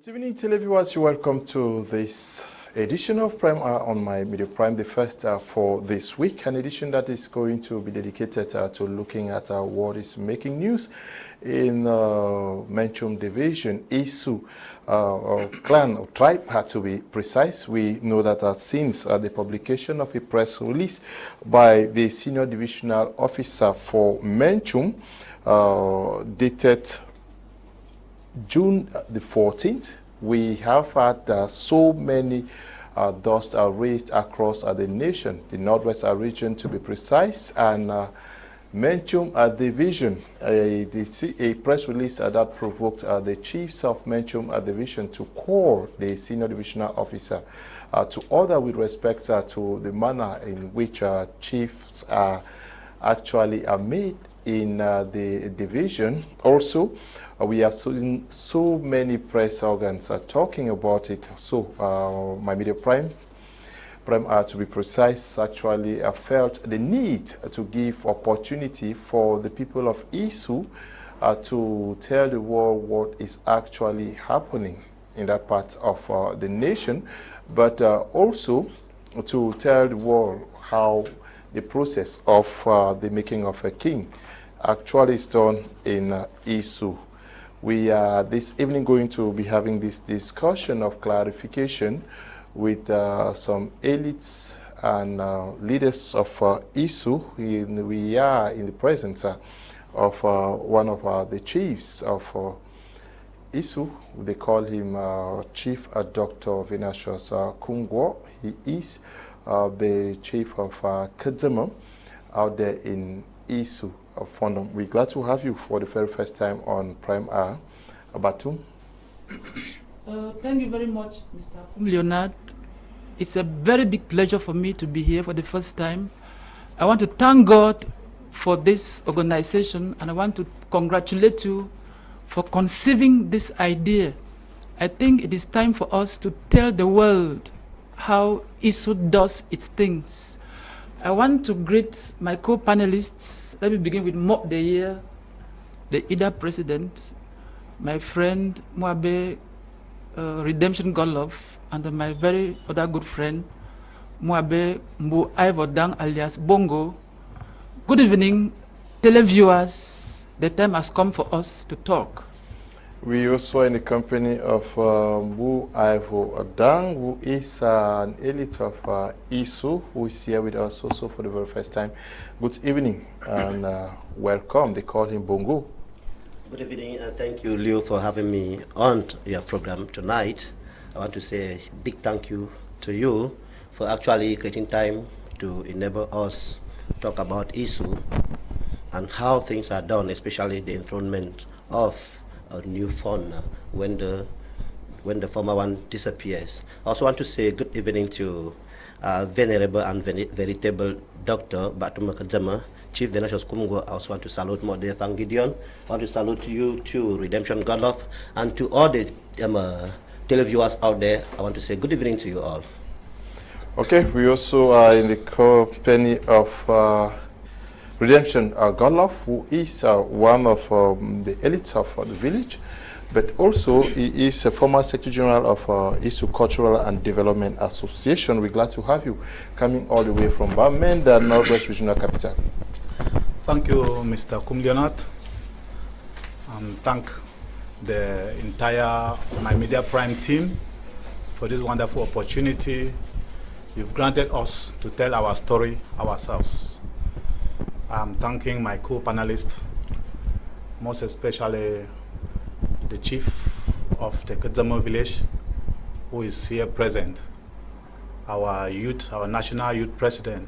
Good evening, televiewers. You're welcome to this edition of Prime Hour on My Media Prime, the first for this week, an edition that is going to be dedicated to looking at what is making news in Menchum Division, Issu clan or tribe, to be precise. We know that since the publication of a press release by the Senior Divisional Officer for Menchum, dated June the 14th, we have had so many dust raised across the nation, the Northwest region to be precise, and Menchum Division, a press release that provoked the chiefs of Menchum Division to call the Senior Divisional Officer to order with respect to the manner in which chiefs are actually made in the division. Also, we have seen so many press organs talking about it. So, My Media Prime to be precise, actually felt the need to give opportunity for the people of Issu to tell the world what is actually happening in that part of the nation, but also to tell the world how the process of the making of a king actually is done in Issu. We are this evening going to be having this discussion of clarification with some elites and leaders of Issu. We are in the presence of one of the chiefs of Issu. They call him Chief Dr. Venantius Kum. He is the chief of Kedzama out there in Esu Fondom. We're glad to have you for the very first time on Prime Hour. Batum. Thank you very much, Mr. Kum Leonard. It's a very big pleasure for me to be here for the first time. I want to thank God for this organization, and I want to congratulate you for conceiving this idea. I think it is time for us to tell the world how Issu does its things. I want to greet my co-panelists. Let me begin with Deyeh, the IDA president, my friend Muabe, Redemption Godlove, and my very other good friend Muabe Mbu Ivodang alias Bongo. Good evening, televiewers. The time has come for us to talk. We also are in the company of Mbu Ivodang, who is an elite of Issu, who is here with us also for the very first time. Good evening and welcome. They call him Bongo. Good evening, and thank you, Leo, for having me on your program tonight. I want to say a big thank you to you for actually creating time to enable us to talk about Issu and how things are done, especially the enthronement of a new fund when the former one disappears. I also want to say good evening to venerable and veritable Dr. Batuma Kadzama, Chief Venantius Kum. I also want to salute Modern Fang Gideon. I want to salute you to Redemption Godlove, and to all the televiewers out there. I want to say good evening to you all. Okay, we also are in the company of Redemption Godlove, who is one of the elites of the village, but also he is a former Secretary General of Issu Cultural and Development Association. We're glad to have you coming all the way from Bamenda, the Northwest Regional Capital. Thank you, Mr. Kum Leonard, and thank the entire My Media Prime team for this wonderful opportunity you've granted us to tell our story ourselves. I'm thanking my co-panelists, most especially the chief of the Kedzama village, who is here present, our national youth president,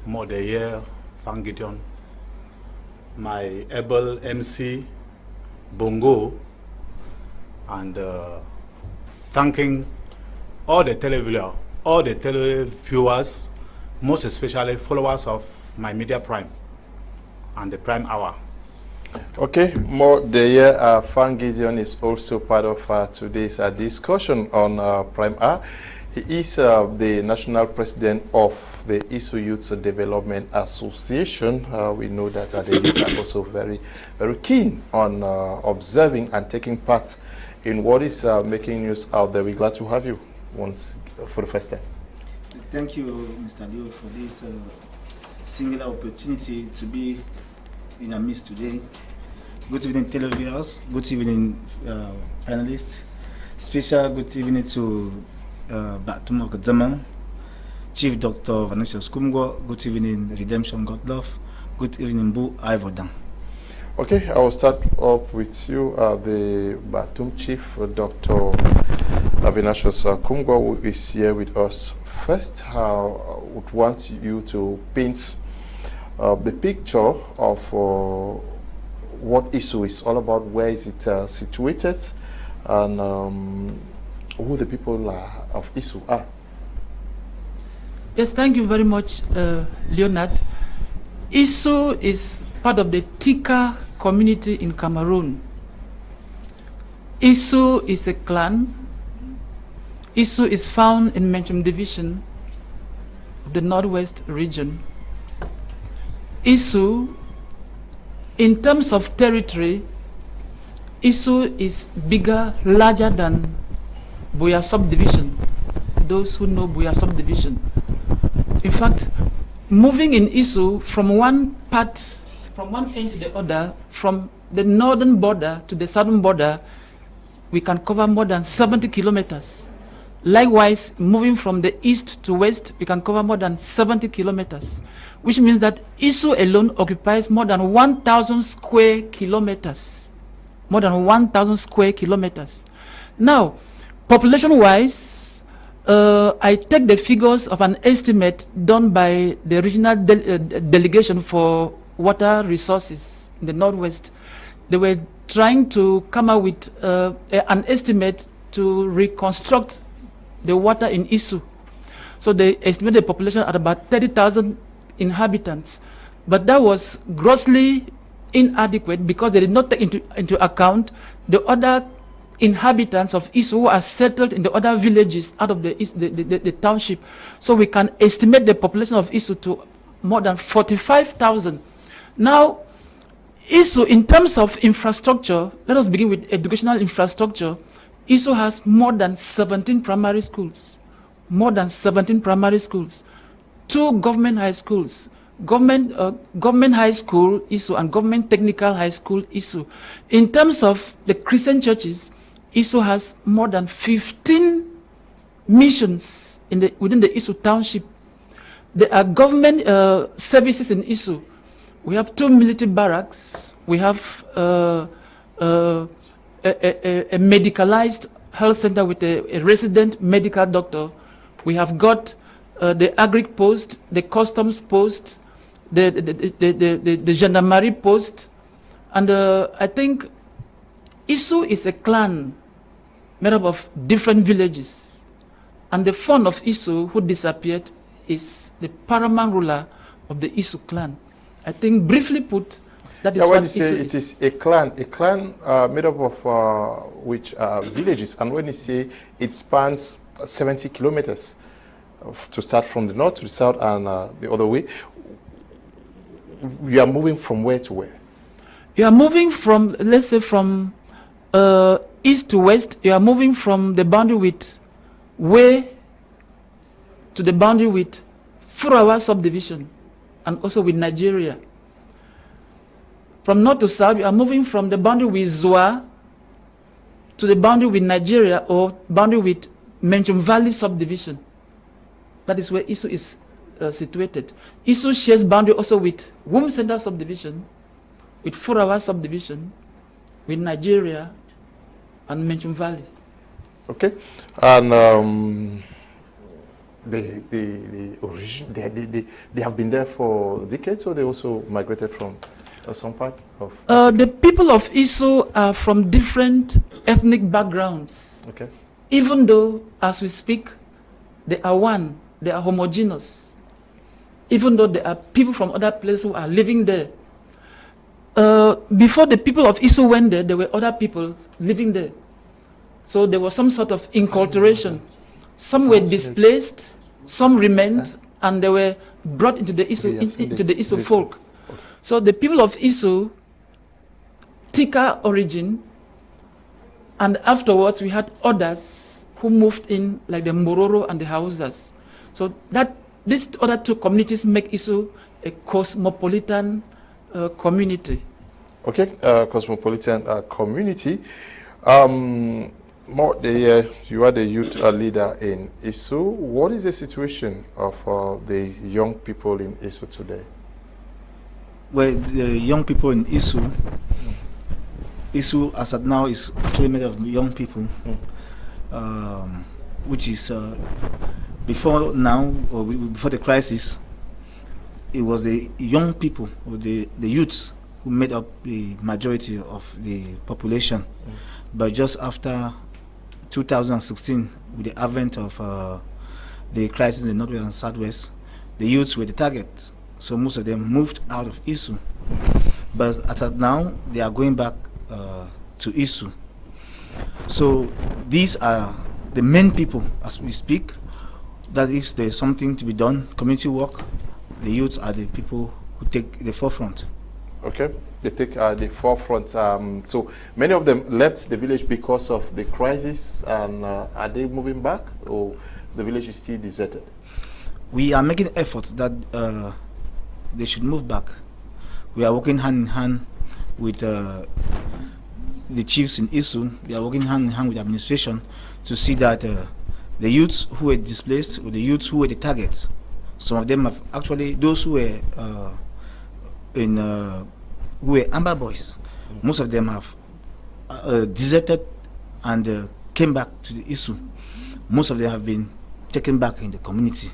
Deyeh, Fang Gideon, my able MC, Bongo, and thanking all the televiewers, most especially followers of My Media Prime and the Prime Hour. Okay, more Deyeh, Fang Gideon is also part of today's discussion on Prime Hour. He is the national president of the Issu Youth Development Association. We know that the youth are also very keen on observing and taking part in what is making news out there. We're glad to have you once for the first time. Thank you, Mr. Leo, for this singular opportunity to be in our midst today. Good evening, televiewers. Good evening, panelists. Special good evening to Batum Okadzama, Chief Dr. Vanessa Skumgo. Good evening, Redemption Godlove. Good evening, Bu Ivodan. Okay, I will start up with you, the Batum Chief, Dr. Venantius Kumgo, who is here with us. First, I would want you to paint the picture of what Issu is all about, where is it situated, and who the people of Issu are. Yes, thank you very much, Leonard. Issu is part of the Tika community in Cameroon. Issu is a clan. Issu is found in Menchum division of the Northwest region. Issu, in terms of territory, Issu is bigger, larger than Buya subdivision. Those who know Buya subdivision. In fact, moving in Issu from one end to the other, from the northern border to the southern border, we can cover more than 70 kilometers. Likewise, moving from the east to west, we can cover more than 70 kilometers, which means that Issu alone occupies more than 1,000 square kilometers. More than 1,000 square kilometers. Now, population-wise, I take the figures of an estimate done by the regional delegation for water resources in the Northwest. They were trying to come up with an estimate to reconstruct the water in Issu. So they estimated the population at about 30,000 inhabitants. But that was grossly inadequate because they did not take into account the other inhabitants of Issu who are settled in the other villages out of the township. So we can estimate the population of Issu to more than 45,000. Now, Issu, in terms of infrastructure, let us begin with educational infrastructure. Issu has more than 17 primary schools. More than 17 primary schools. 2 government high schools. Government high school Issu and government technical high school Issu. In terms of the Christian churches, Issu has more than 15 missions within the Issu township. There are government services in Issu. We have 2 military barracks. We have a medicalized health center with a resident medical doctor. We have got the agric post, the customs post, the gendarmerie post, and I think Issu is a clan made up of different villages, and the fount of Issu who disappeared is the paramount ruler of the Issu clan. I think briefly put, that is when what you say Issu it is a clan made up of which villages, and when you say it spans 70 kilometers to start from the north to the south and the other way, you are moving from where to where? You are moving from, let's say, from east to west. You are moving from the boundary with Way to the boundary with Furawa subdivision and also with Nigeria. From north to south, you are moving from the boundary with Zwa to the boundary with Nigeria or boundary with Menchum Valley subdivision. That is where Issu is situated. Issu shares boundary also with Womb Center subdivision, with Furawa subdivision, with Nigeria and Menchum Valley. Okay, and the origin, they have been there for decades, or they also migrated from some part of? The people of Issu are from different ethnic backgrounds. Okay. Even though, as we speak, they are one, they are homogeneous. Even though there are people from other places who are living there. Before the people of Issu went there were other people living there. So there was some sort of inculturation. Some were displaced, some remained, and they were brought into the Issu folk. So the people of Issu, Tika origin, And afterwards, we had others who moved in, like the Mororo and the Hausas. So these other two communities make Issu a cosmopolitan community. Okay, cosmopolitan community. You are the youth leader in Issu. What is the situation of the young people in Issu today? Well, the young people in Issu as of now is actually made of young people, which is before now, or before the crisis, it was the young people, or the youths, who made up the majority of the population. But just after 2016, with the advent of the crisis in the Northwest and Southwest, the youths were the target. So most of them moved out of Issu. But as of now, they are going back to Issu. So these are the main people as we speak, that if there's something to be done, community work, the youths are the people who take the forefront. Okay, they take the forefront. So many of them left the village because of the crisis, and are they moving back, or the village is still deserted? We are making efforts that they should move back. We are working hand in hand with the chiefs in Issu. We are working hand in hand with the administration to see that the youths who were displaced, or the youths who were the targets, some of them have actually, those who were who were Amber Boys, most of them have deserted and came back to the Issu. Most of them have been taken back in the community.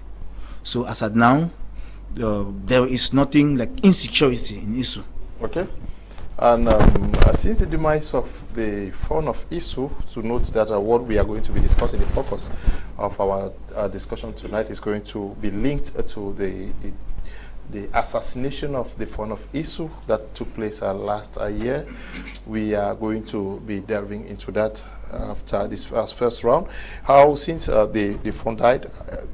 So as at now, there is nothing like insecurity in Issu. Okay. And since the demise of the Fund of Issu, to note that what we are going to be discussing, the focus of our discussion tonight is going to be linked to the assassination of the Fund of Issu that took place last year. We are going to be delving into that after this first round. How, since the Fund died,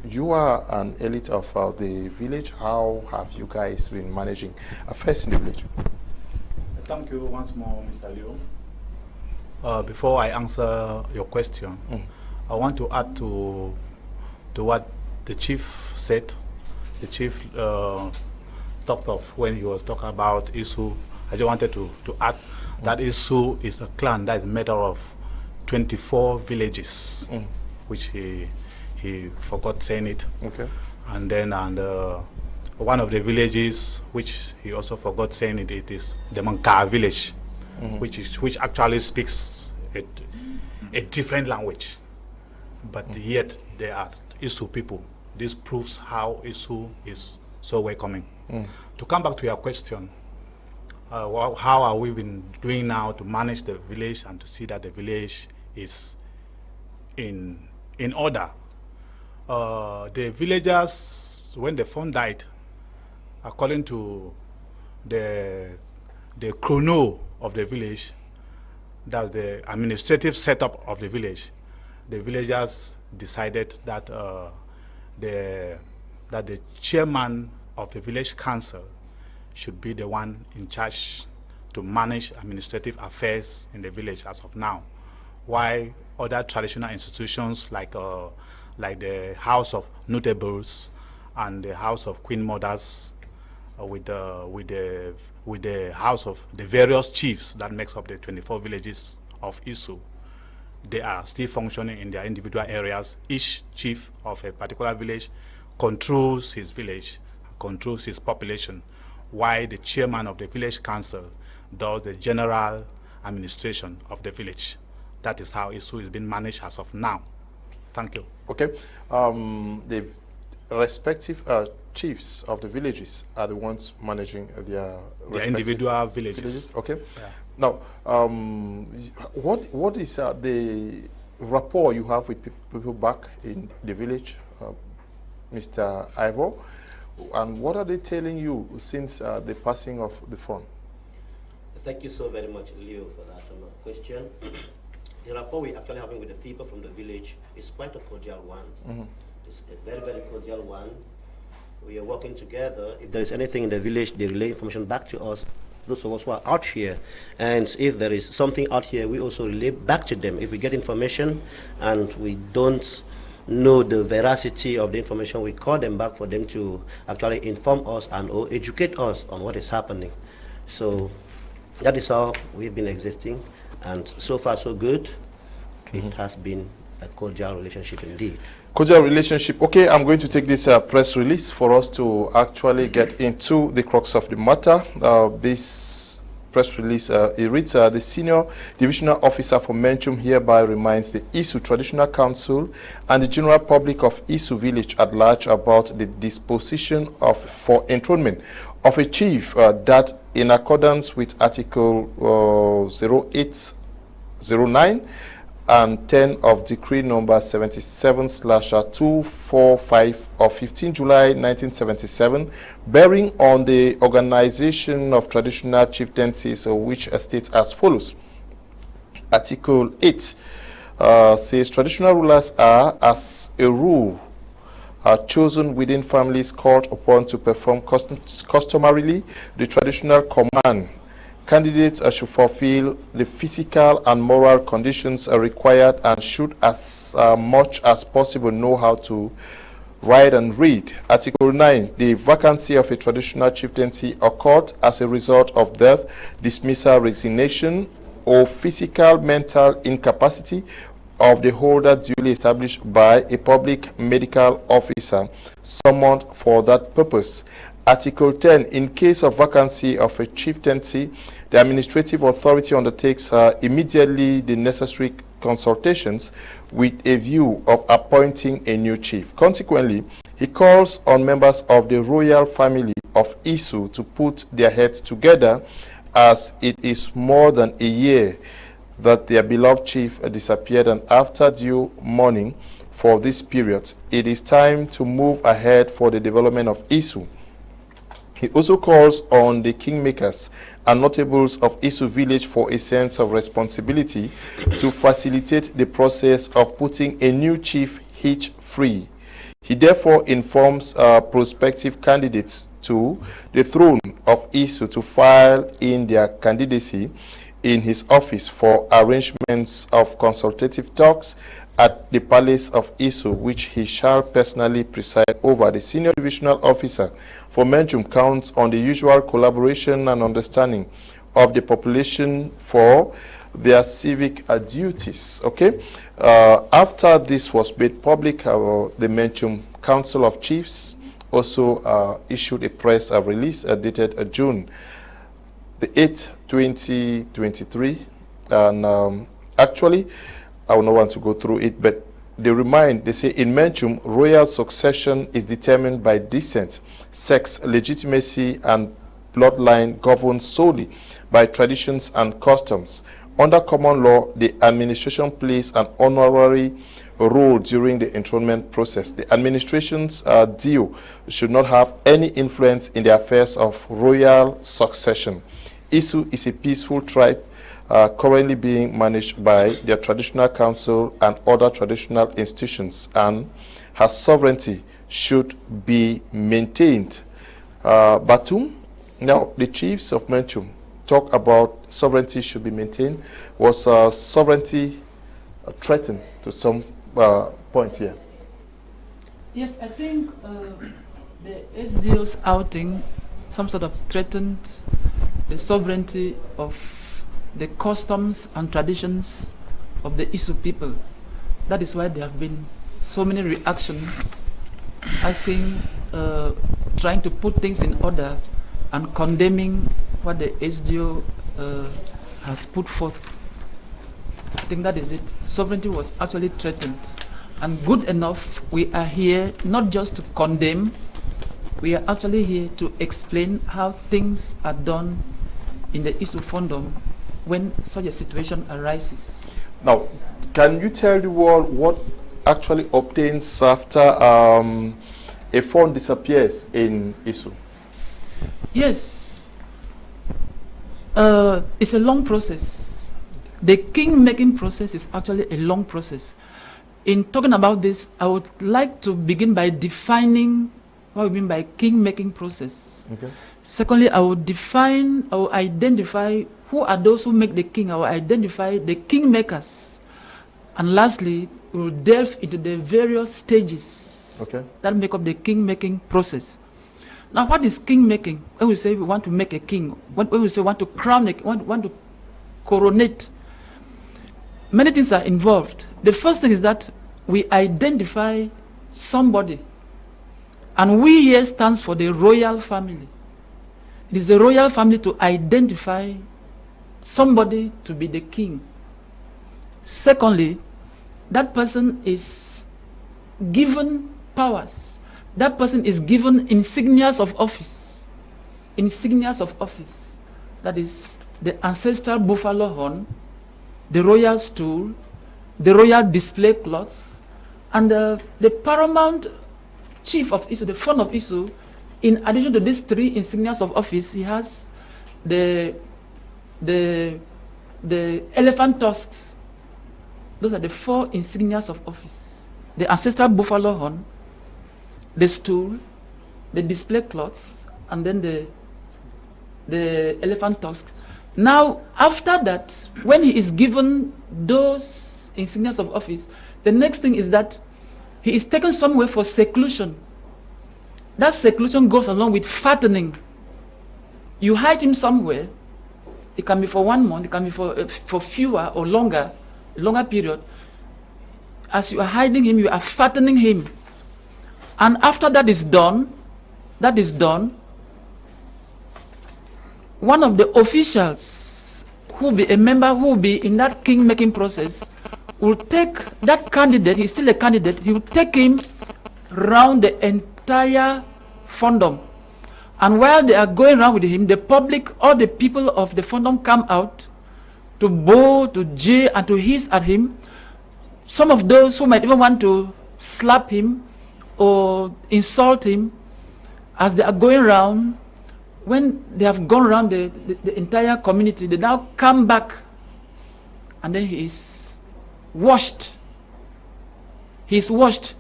you are an elite of the village. How have you guys been managing affairs in the village? Thank you once more, Mr. Leo. Before I answer your question, I want to add to what the chief said. The chief talked of when he was talking about Issu. I just wanted to add that Issu is a clan that is made up of 24 villages, which he forgot saying it. Okay. And then one of the villages, which he also forgot saying it, it is the Manka village, which actually speaks a different language, but yet they are Issu people. This proves how Issu is so welcoming. To come back to your question, how are we been doing now to manage the village and to see that the village is in order? The villagers, when the Fund died, according to the chrono of the village, that's the administrative setup of the village, the villagers decided that that the chairman of the village council should be the one in charge to manage administrative affairs in the village as of now, while other traditional institutions like the House of Notables and the House of Queen Mothers, with the house of the various chiefs that makes up the 24 villages of Issu, they are still functioning in their individual areas. Each chief of a particular village controls his village, controls his population, while the chairman of the village council does the general administration of the village. That is how Issu is being managed as of now. Thank you. Okay. The respective chiefs of the villages are the ones managing their individual villages. Okay. Yeah. Now, what is the rapport you have with people back in the village, Mr. Ivor, and what are they telling you since the passing of the Fund? Thank you so very much, Leo, for that question. The rapport we're actually having with the people from the village is quite a cordial one. It's a very, very cordial one. We are working together. If there is anything in the village, they relay information back to us those of us who are out here. And if there is something out here, we also relay back to them. If we get information and we don't know the veracity of the information, we call them back for them to actually inform us and or educate us on what is happening. So that is how we've been existing, and so far so good. It has been a cordial relationship indeed. Cordial relationship. Okay, I'm going to take this press release for us to actually get into the crux of the matter. This press release, it reads, the Senior Divisional Officer for Menchum hereby reminds the Issu Traditional Council and the general public of Issu village at large about the disposition for enthronement of a chief that, in accordance with Article 0809 and 10 of Decree number 77/245 of 15 July 1977, bearing on the organization of traditional chieftaincies, which states as follows. Article 8 says traditional rulers are, as a rule, are chosen within families called upon to perform customarily the traditional command. Candidates should fulfill the physical and moral conditions required and should as much as possible know how to write and read. Article 9, the vacancy of a traditional chieftaincy occurred as a result of death, dismissal, resignation, or physical mental incapacity of the holder duly established by a public medical officer summoned for that purpose. Article 10, in case of vacancy of a chieftaincy, the administrative authority undertakes immediately the necessary consultations with a view of appointing a new chief. Consequently, he calls on members of the royal family of Issu to put their heads together, as it is more than a year that their beloved chief disappeared, and after due mourning for this period, it is time to move ahead for the development of Issu. He also calls on the kingmakers and notables of Issu village for a sense of responsibility to facilitate the process of putting a new chief hitch-free. He therefore informs prospective candidates to the throne of Issu to file in their candidacy in his office for arrangements of consultative talks at the Palace of Issu, which he shall personally preside over. The Senior Divisional Officer for Menchum counts on the usual collaboration and understanding of the population for their civic duties. Okay. After this was made public, the Menchum Council of Chiefs also issued a press release dated June the 8th, 2023, and actually, I will not want to go through it, but they say in Menchum, royal succession is determined by descent, sex, legitimacy, and bloodline governed solely by traditions and customs. Under common law, the administration plays an honorary role during the enthronement process. The administration's due should not have any influence in the affairs of royal succession. Issu is a peaceful tribe currently being managed by their traditional council and other traditional institutions, and her sovereignty should be maintained. Batum, now the chiefs of Menchum talk about sovereignty should be maintained. Was sovereignty threatened to some point here? Yes, I think the SDO's outing some sort of threatened the sovereignty of the customs and traditions of the Issu people. That is why there have been so many reactions asking, trying to put things in order and condemning what the SDO has put forth. I think that is it. Sovereignty was actually threatened. And good enough, we are here not just to condemn, we are actually here to explain how things are done in the Esu Fondom when such a situation arises. Now, can you tell the world what actually obtains after a fund disappears in Issu? Yes. It's a long process. The king-making process is actually a long process. In talking about this, I would like to begin by defining what we mean by king-making process. Okay. Secondly, I will identify who are those who make the king. I will identify the kingmakers. And lastly, we will delve into the various stages that make up the king-making process. Now, what is king-making? When we say we want to make a king, when we say we want to crown a king, want to coronate, many things are involved. The first thing is that we identify somebody. And we here stands for the royal family. It is the royal family to identify somebody to be the king. Secondly, that person is given powers. That person is given insignias of office. Insignias of office. That is the ancestral buffalo horn, the royal stool, the royal display cloth, and the paramount chief of Issu, the Fond of Issu. In addition to these three insignias of office, he has the elephant tusks. Those are the four insignias of office: the ancestral buffalo horn, the stool, the display cloth, and then the elephant tusk. Now, after that, when he is given those insignias of office, the next thing is that he is taken somewhere for seclusion. That seclusion goes along with fattening. You hide him somewhere. It can be for 1 month, it can be for fewer or longer period. As you are hiding him, you are fattening him. And after that is done, one of the officials who will be a member, who will be in that king-making process, will take that candidate, he's still a candidate, he will take him round the entire fondom. And while they are going around with him, the public, all the people of the fondom come out to bow, to jeer, and to hiss at him. Some of those who might even want to slap him or insult him, as they are going around, when they have gone around the entire community, they now come back, and then he is washed. He is washed.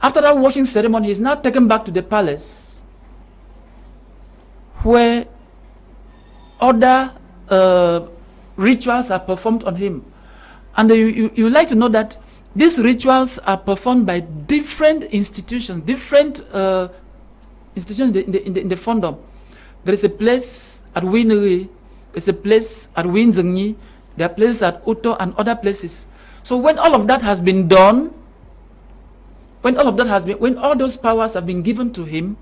After that washing ceremony, he is now taken back to the palace, where other rituals are performed on him. And you like to know that these rituals are performed by different institutions, in the fondom. There is a place at Wineri, there's a place at Winzengi, there are places at Uto and other places. So when all of that has been done, when all those powers have been given to him,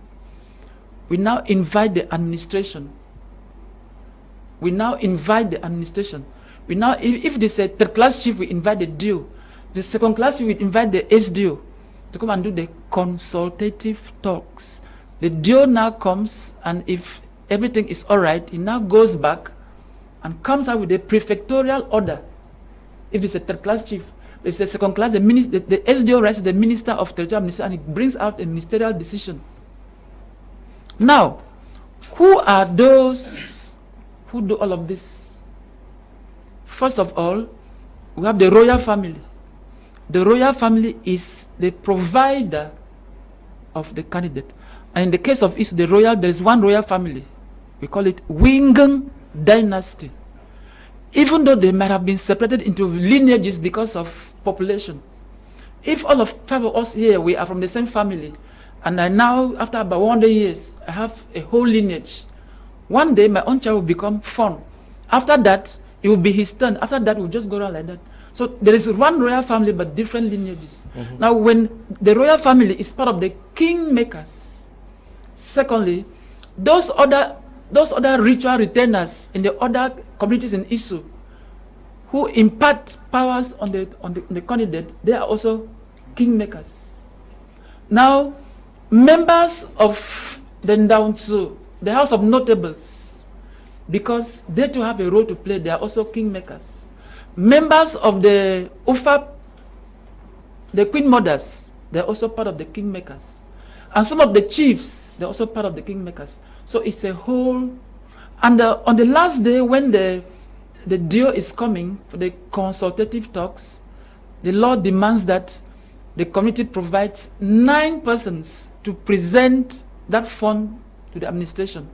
we now invite the administration. We now invite the administration. We now, if there's a third class chief, we invite the DIO. The second class chief, we invite the SDO to come and do the consultative talks. The DIO now comes, and if everything is all right, he now goes back and comes out with a prefectorial order. If it's a third class chief, if it's a second class, the SDO writes to the Minister of Territorial Administration, and it brings out a ministerial decision. Now, who are those who do all of this? First of all, we have the royal family. The royal family is the provider of the candidate. And in the case of Issu, there is one royal family. We call it Wingang dynasty. Even though they might have been separated into lineages because of population. If all of 5 of us here, we are from the same family, and I now, after about 100 years, I have a whole lineage. One day, my own child will become Fon. After that, it will be his turn. After that, we'll just go around like that. So there is one royal family, but different lineages. Now, when the royal family is part of the kingmakers, secondly, those other ritual retainers in the other communities in Issu who impart powers on the candidate, they are also kingmakers. Now, members of the Ndaunsu, the House of Notables, because they too have a role to play, they are also kingmakers. Members of the Ufa, the Queen Mothers, they are also part of the kingmakers. And some of the chiefs, they are also part of the kingmakers. So it's a whole. And on the last day, when the DIO is coming for the consultative talks, the law demands that the community provides 9 persons to present that fund to the administration.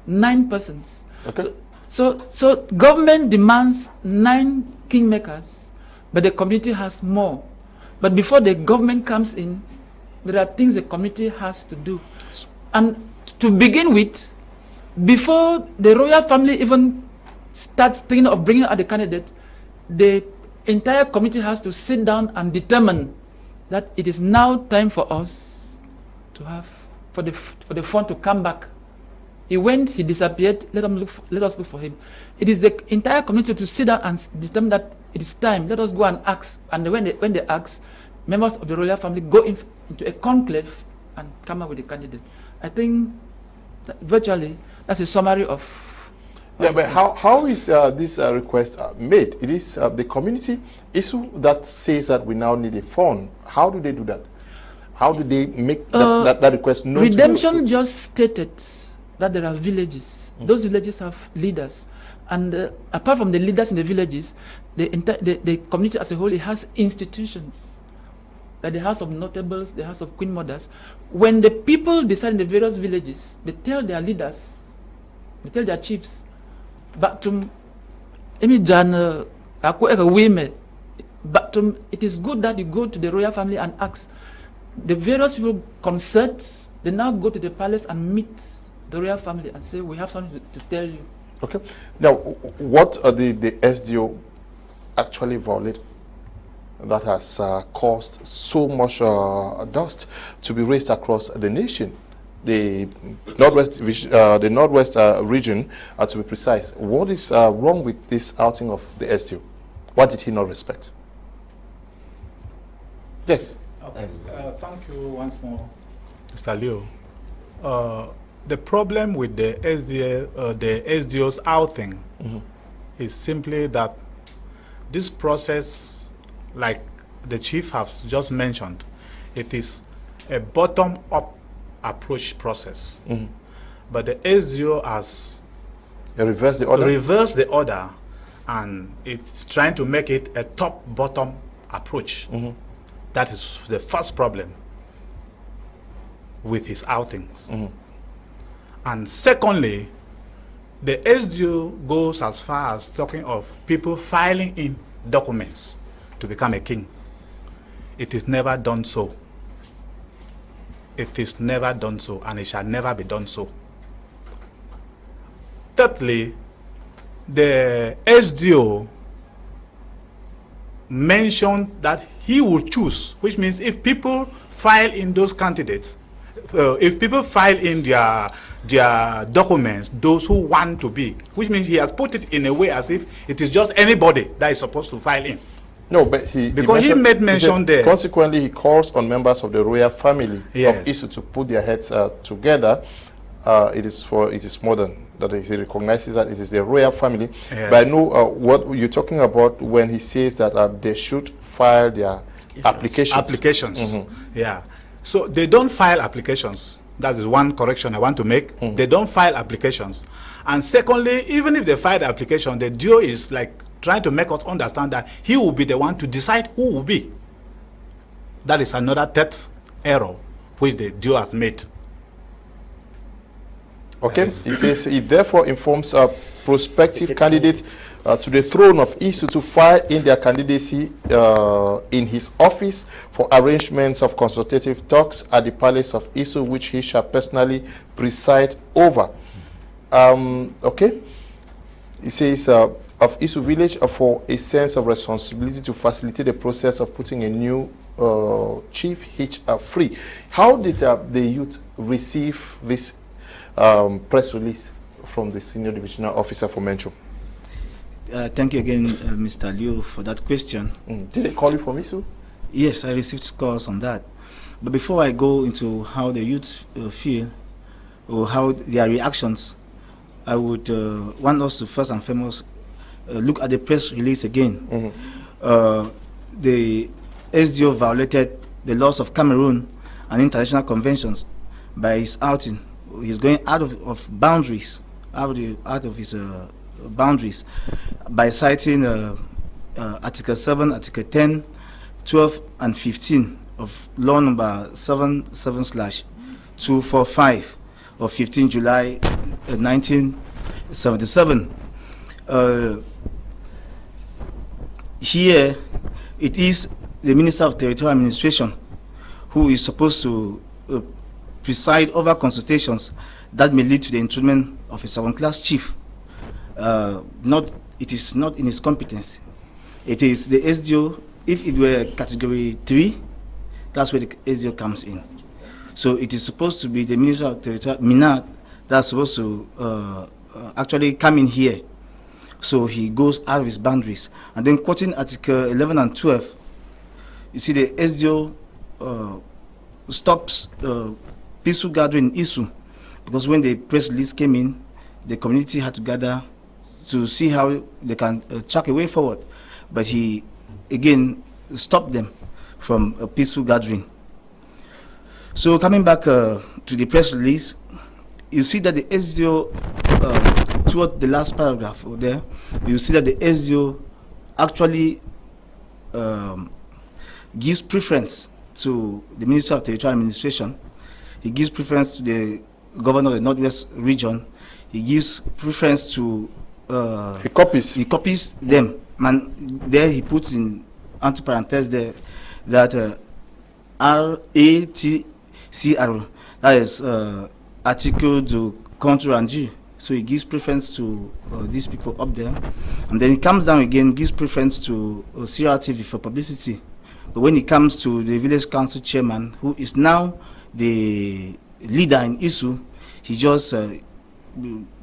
9 persons. Okay. So government demands 9 kingmakers, but the community has more. But before the government comes in, there are things the community has to do. And to begin with, before the royal family even starts thinking of bringing out the candidate, the entire committee has to sit down and determine that it is now time for us to have, for the fund to come back. He went, he disappeared, let us look for him. It is the entire community to sit down and determine that it is time, let us go and ask. And when they ask, members of the royal family go into a conclave and come up with a candidate. I think that virtually that's a summary of. Yeah, but how is this request made? It is the community issue that says that we now need a fund. How do they do that? How do they make that request known? Redemption just stated that there are villages. Those villages have leaders. And apart from the leaders in the villages, the community as a whole, it has institutions. Like the House of Notables, the House of Queen Mothers. When the people decide in the various villages, they tell their leaders, they tell their chiefs, but it is good that you go to the royal family and ask. The various people concert, they now go to the palace and meet the royal family and say, we have something to tell you. Okay. Now, what are the SDO actually violate that has caused so much dust to be raised across the nation? The Northwest region, to be precise. What is wrong with this outing of the SDO? What did he not respect? Yes. Okay. Thank you once more, Mr. Leo. The problem with the SDO's outing is simply that this process, like the chief has just mentioned, it is a bottom-up approach process. But the SDO has reversed the order, and it's trying to make it a top-bottom approach. That is the first problem with his outings. And secondly, the SDO goes as far as talking of people filing in documents to become a king. It is never done so. It is never done so, and it shall never be done so. Thirdly, the SDO mentioned that he would choose, which means if people file in those candidates, if people file in their documents, those who want to be, which means he has put it in a way as if it is just anybody that is supposed to file in. No, but he made mention there. Consequently, he calls on members of the royal family of Issu to put their heads together. It is more than that. He recognizes that it is the royal family. But I know what you're talking about when he says that they should file their applications. Yeah. So they don't file applications. That is one correction I want to make. They don't file applications. And secondly, even if they file the application, the DO is like trying to make us understand that he will be the one to decide who will be. That is another third error which the DO has made. Okay, he says he therefore informs prospective candidates to the throne of Issu to file in their candidacy in his office for arrangements of consultative talks at the palace of Issu, which he shall personally preside over. Okay, he says of Issu village for a sense of responsibility to facilitate the process of putting a new chief hitch free. How did the youth receive this press release from the senior divisional officer for Mencho? Thank you again, Mr. Liu, for that question. Did they call you from Issu? Yes, I received calls on that. But before I go into how the youth feel or how their reactions, I would want us to first and foremost look at the press release again. The SDO violated the laws of Cameroon and international conventions by his outing. He's going out of boundaries, out of his boundaries, by citing Article 7, Article 10, 12, and 15 of Law Number 77/245 of 15 July 1977. Here, it is the Minister of Territorial Administration who is supposed to preside over consultations that may lead to the enthronement of a second-class chief. It is not in his competence. It is the SDO. If it were category 3, that's where the SDO comes in. So it is supposed to be the Minister of Territorial, Minat, that's supposed to actually come in here. So he goes out of his boundaries. And then quoting Article 11 and 12, you see the SDO stops peaceful gathering in Issu, because when the press release came in, the community had to gather to see how they can track a way forward. But he, again, stopped them from a peaceful gathering. So coming back to the press release, you see that the SDO, toward the last paragraph over there, you see that the SDO actually gives preference to the Minister of Territorial Administration. He gives preference to the Governor of the Northwest region. He gives preference to he copies them. And there he puts in entre parenthèses there that RATCR, that is article de contre rendu. So he gives preference to these people up there, and then he comes down again, gives preference to Sierra TV for publicity. But when it comes to the village council chairman, who is now the leader in Issu, he just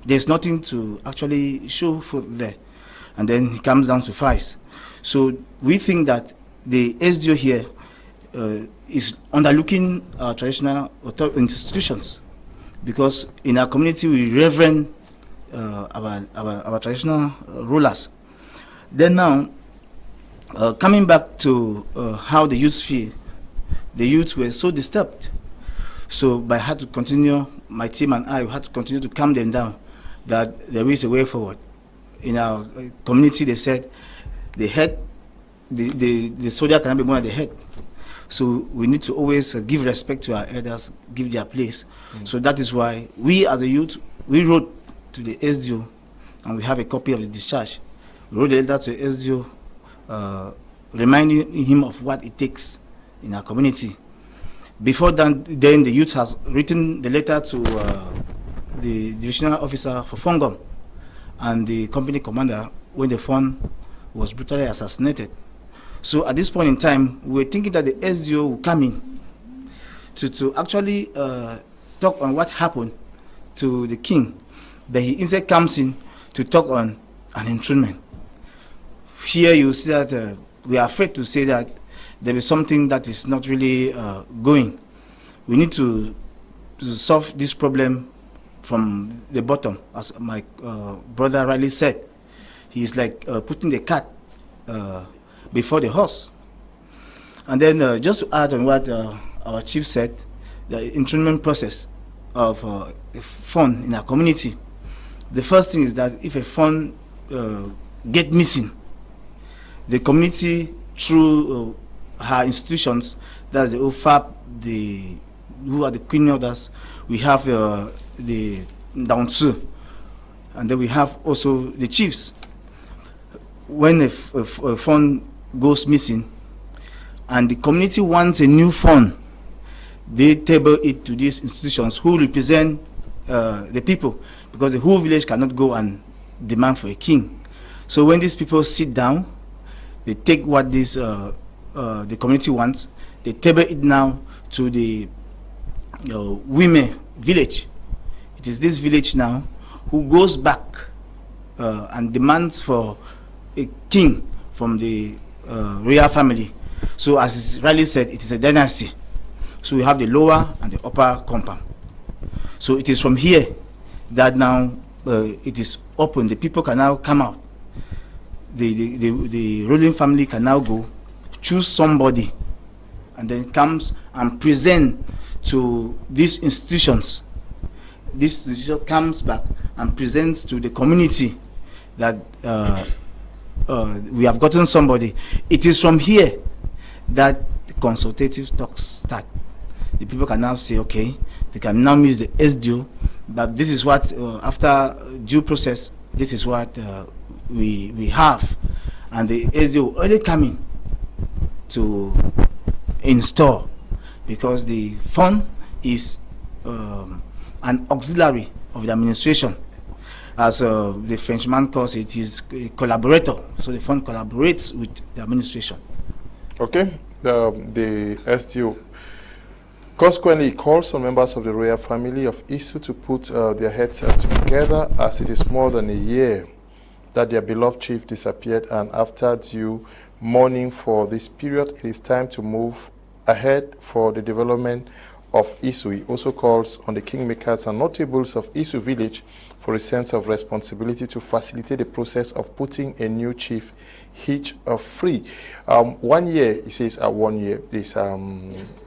there's nothing to actually show for there, and then he comes down to Vice. So we think that the SDO here is underlooking our traditional institutions, because in our community we reverence our traditional rulers. Then now, coming back to how the youth feel, the youth were so disturbed. So I had to continue, my team and I had to continue to calm them down, that there is a way forward. In our community, they said the head, the soldier cannot be more than the head. So we need to always give respect to our elders, give their place. So that is why we as a youth, we wrote to the SDO, and we have a copy of the discharge. We wrote the letter to the SDO, reminding him of what it takes in our community. Before then the youth has written the letter to the divisional officer for Fongom and the company commander when the Fang was brutally assassinated. So at this point in time, we were thinking that the SDO will come in to actually talk on what happened to the king. But he instead comes in to talk on an enthronement. Here you see that we are afraid to say that there is something that is not really going. We need to solve this problem from the bottom, as my brother rightly said. He is like putting the cat before the horse. And then just to add on what our chief said, the enthronement process of a fund in our community. The first thing is that if a fund get missing, the community through her institutions, that's the OFAP, who are the queen elders, we have the Daunsu, and then we have also the chiefs. When a fund goes missing and the community wants a new fund, they table it to these institutions who represent the people, because the whole village cannot go and demand for a king. So when these people sit down, they take what this the community wants, they table it now to the women village. It is this village now who goes back and demands for a king from the royal family. So as is rightly said, it is a dynasty. So we have the lower and the upper compound. So it is from here that now it is open. The people can now come out. The ruling family can now go, choose somebody, and then comes and present to these institutions. This institution comes back and presents to the community that we have gotten somebody. It is from here that the consultative talks start. The people can now say, okay, they can now meet the SDO But this is what, after due process, this is what we have. And the SDO will only come in to install, because the fund is an auxiliary of the administration. As the Frenchman calls it, is a collaborator. So the fund collaborates with the administration. Okay, the SDO consequently calls on members of the royal family of Issu to put their heads together, as it is more than a year that their beloved chief disappeared, and after due mourning for this period, it is time to move ahead for the development of Issu. He also calls on the kingmakers and notables of Issu village for a sense of responsibility to facilitate the process of putting a new chief hitch free. 1 year, he says 1 year is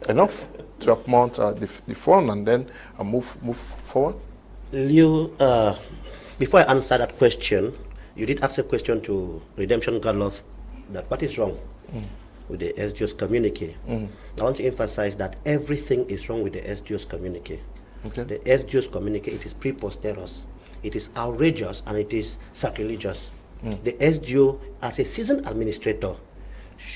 enough. 12 months, the fund, and then move forward? You, before I answer that question, you did ask a question to Redemption Godlove that what is wrong with the SDO's communique. I want to emphasize that everything is wrong with the SDO's communique. Okay. The SDO's communique, it is preposterous, it is outrageous, and it is sacrilegious. The SDO, as a seasoned administrator,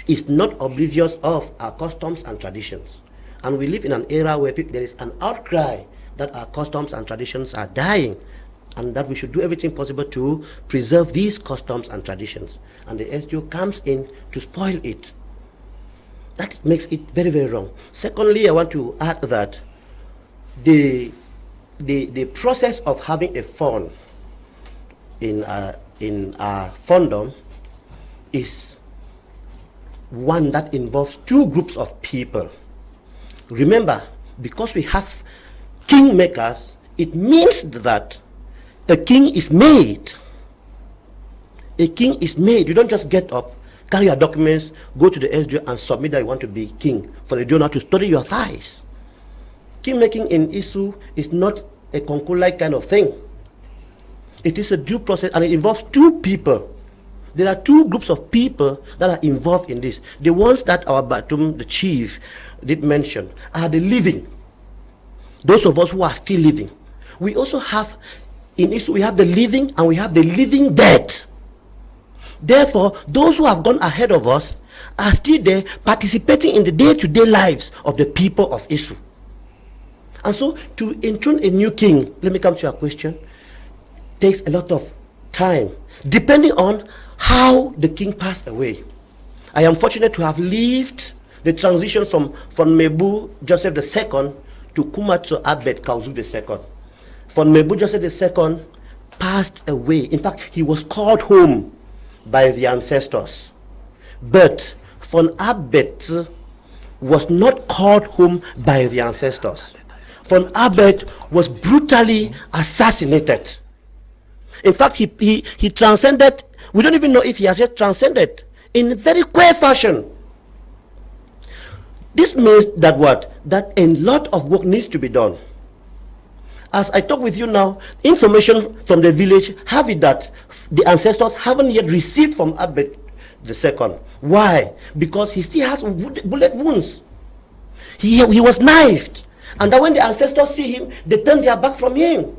is not oblivious of our customs and traditions. And we live in an era where there is an outcry that our customs and traditions are dying, and that we should do everything possible to preserve these customs and traditions. And the SDO comes in to spoil it. That makes it very, very wrong. Secondly, I want to add that the process of having a fund in our fondom is one that involves two groups of people. Remember, because we have kingmakers, it means that a king is made. A king is made. You don't just get up, carry your documents, go to the SDO and submit that you want to be king, for the donor to study your thighs. King making in Issu is not a concubine kind of thing. It is a due process, and it involves two people. There are two groups of people that are involved in this. The ones that our Batum, the chief, did mention are the living. Those of us who are still living. We also have, in Issu, we have the living and we have the living dead. Therefore, those who have gone ahead of us are still there participating in the day-to-day lives of the people of Issu. And so, to enthrone a new king, let me come to your question, takes a lot of time, depending on how the king passed away. I am fortunate to have lived the transition from Mebu Joseph II to Kumatso Abed Kauzu II. Mebu Joseph II passed away. In fact, he was called home by the ancestors. But Abed was not called home by the ancestors. Abed was brutally assassinated. In fact, he transcended. We don't even know if he has yet transcended in a very queer fashion. This means that what? That a lot of work needs to be done. As I talk with you now, information from the village have it that the ancestors haven't yet received from Abed II. Why? Because he still has bullet wounds. He was knifed. And that when the ancestors see him, they turn their back from him.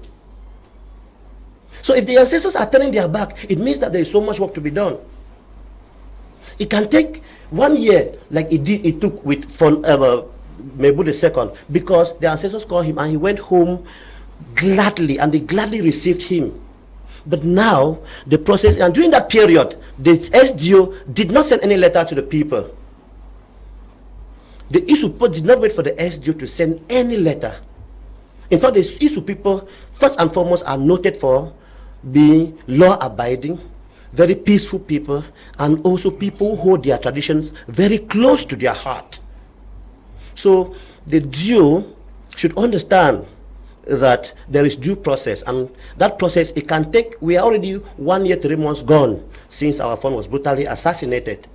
So if the ancestors are turning their back, it means that there is so much work to be done. It can take 1 year, like it took with Mebu II, because the ancestors called him and he went home gladly, and they gladly received him. But now, the process, and during that period, the SDO did not send any letter to the people. The Issu people did not wait for the SDO to send any letter. In fact, the Issu people, first and foremost, are noted for being law-abiding, very peaceful people, and also people who hold their traditions very close to their heart. So the Jew should understand that there is due process, and that process, it can take, we are already 1 year, 3 months gone since our fund was brutally assassinated.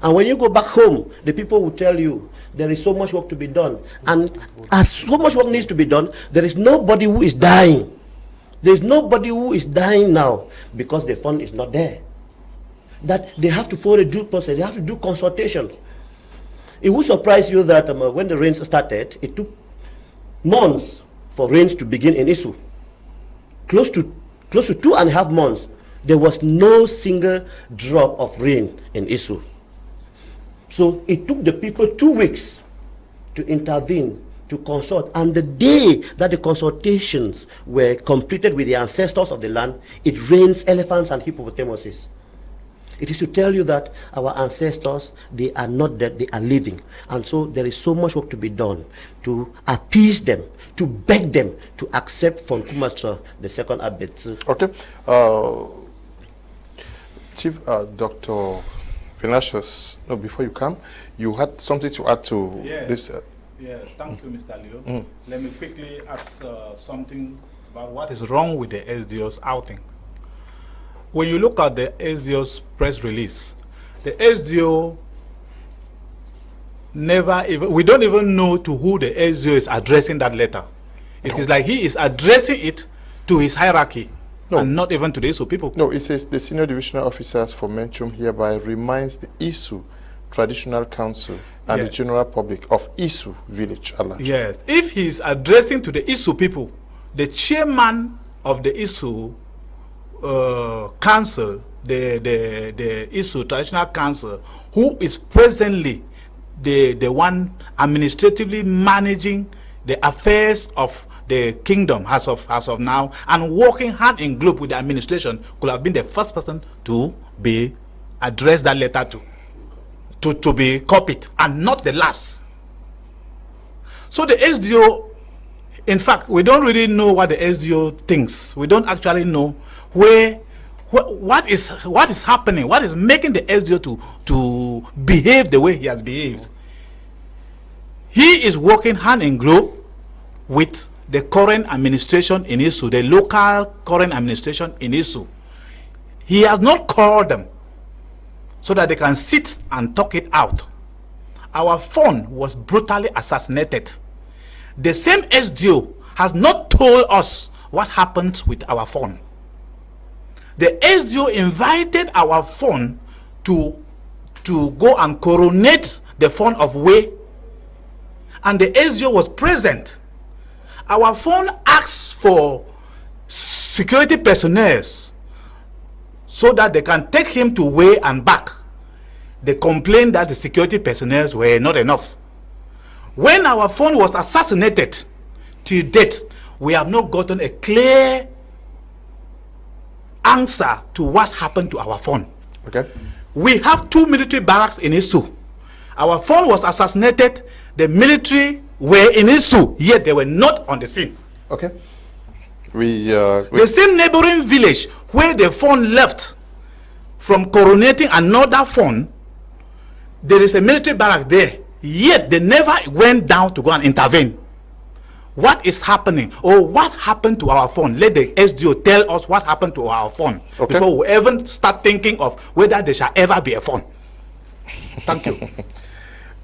And when you go back home, the people will tell you there is so much work to be done. And as so much work needs to be done, there is nobody who is dying. There is nobody who is dying now because the fund is not there. That they have to follow the due process, they have to do consultation. It will surprise you that when the rains started, it took months for rains to begin in Issu. close to 2.5 months, there was no single drop of rain in Issu. So it took the people 2 weeks to intervene, to consult, and the day that the consultations were completed with the ancestors of the land, it rains elephants and hippopotamuses. It is to tell you that our ancestors, they are not dead, they are living. And so there is so much work to be done to appease them, to beg them to accept from Kumatra the second abbot. Okay. Chief Dr. Venantius, no, before you come, you had something to add to this. Yes, thank you, Mr. Leo. Let me quickly add something about what is wrong with the SDO's outing. When you look at the SDO's press release, the SDO never even, we don't even know to who the SDO is addressing that letter. It is like he is addressing it to his hierarchy. No. And not even to the Issu people. No, it says the senior divisional officers for Menchum hereby reminds the Issu Traditional Council and the general public of Issu village. Yes, if he's addressing to the Issu people, the chairman of the Issu council, the Issu Traditional Council, who is presently the one administratively managing the affairs of the kingdom as of now, and working hand in glove with the administration, could have been the first person to be addressed that letter to be copied, and not the last. So the SDO, in fact, we don't really know what the SDO thinks. We don't actually know what is happening, what is making the SDO to behave the way he has behaved. He is working hand in glove with the current administration in Issu, the local current administration in Issu. He has not called them so that they can sit and talk it out. Our phone was brutally assassinated. The same SDO has not told us what happened with our phone. The SDO invited our phone to go and coronate the phone of Way, and the SDO was present. Our phone asks for security personnel so that they can take him to Way and back. They complained that the security personnel were not enough. When our phone was assassinated, till date, we have not gotten a clear answer to what happened to our phone. Okay. We have 2 military barracks in Issu. Our phone was assassinated. The military were in Issu, yet they were not on the scene. Okay. The same neighboring village where the phone left from coronating another phone, there is a military barrack there, yet they never went down to go and intervene. What is happening, or what happened to our phone? Let the SDO tell us what happened to our phone before we even start thinking of whether there shall ever be a phone. Thank you.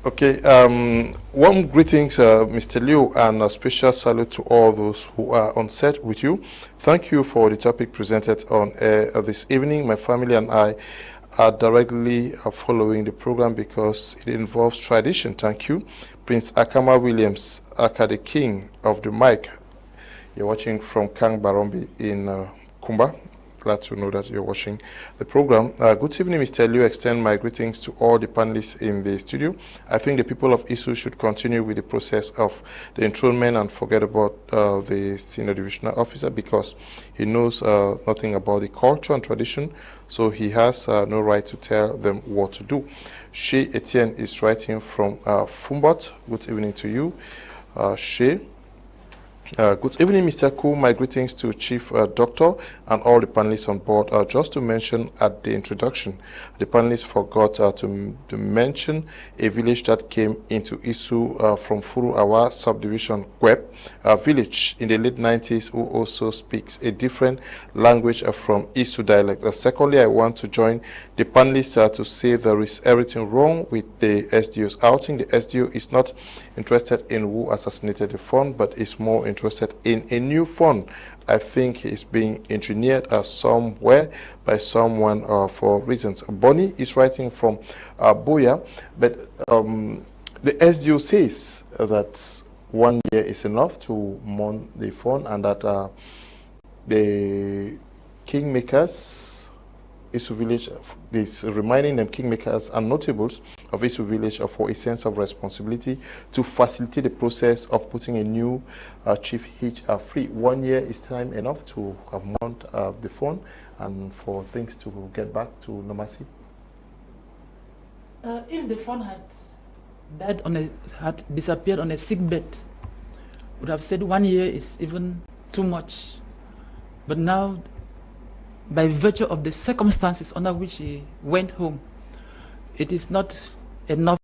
Okay, warm greetings, Mr. Liu, and a special salute to all those who are on set with you. Thank you for the topic presented on air this evening. My family and I are directly following the program because it involves tradition. Thank you. Prince Akama Williams, Aka the King of the Mic. You're watching from Kang Barombi in Kumba. Glad to know that you're watching the program. Good evening, Mr. Liu. Extend my greetings to all the panelists in the studio. I think the people of Issu should continue with the process of the enthronement and forget about the senior divisional officer, because he knows nothing about the culture and tradition, so he has no right to tell them what to do. She Etienne is writing from Fumbot. Good evening to you, She. Good evening, Mr. Kum. My greetings to Chief Doctor and all the panelists on board. Just to mention at the introduction, the panelists forgot to mention a village that came into Issu from Furuawa subdivision, Kwep, a village in the late 90s who also speaks a different language from Issu dialect. Secondly, I want to join the panelists to say there is everything wrong with the SDO's outing. The SDO is not interested in who assassinated the phone, but is more interested in a new phone. I think it's being engineered somewhere by someone for reasons. Bonnie is writing from Boya, but the SDO says that 1 year is enough to mount the phone, and that the kingmakers, Issu village, this reminding them kingmakers and notables of Issu village for a sense of responsibility to facilitate the process of putting a new chief hitch free. 1 year is time enough to have mount the phone and for things to get back to normalcy? If the phone had died had disappeared on a sick bed, would have said 1 year is even too much. But now, by virtue of the circumstances under which he went home, it is not enough,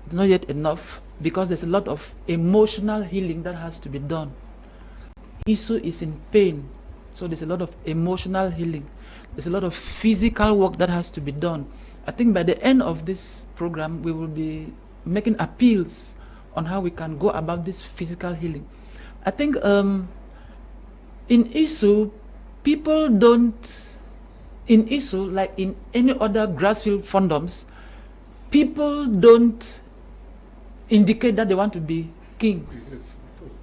it's not yet enough, because there's a lot of emotional healing that has to be done. Issu is in pain, so there's a lot of emotional healing. There's a lot of physical work that has to be done. I think by the end of this program, we will be making appeals on how we can go about this physical healing. I think in Issu, people don't, in Issu, like in any other grassfield fondoms, people don't indicate that they want to be kings.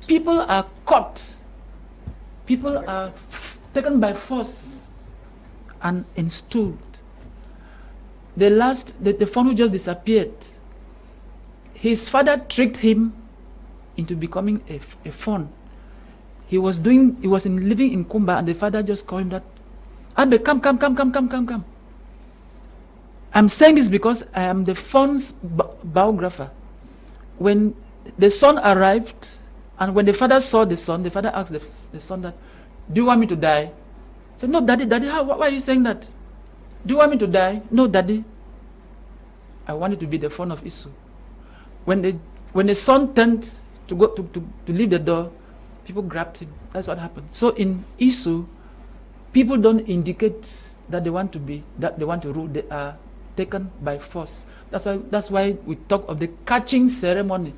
People are caught. People are taken by force and installed. The fon who just disappeared, his father tricked him into becoming a fon. He was living in Kumba, and the father just called him that, Abe, come. I'm saying this because I am the fon's biographer. When the son arrived, and when the father saw the son, the father asked the son that, do you want me to die? He said, no, daddy, why are you saying that? Do you want me to die? No, daddy. I wanted to be the fon of Issu. When the son turned to go to leave the door, people grabbed him. That's what happened. So in Issu, people don't indicate that they want to rule. They are taken by force. That's why we talk of the catching ceremony.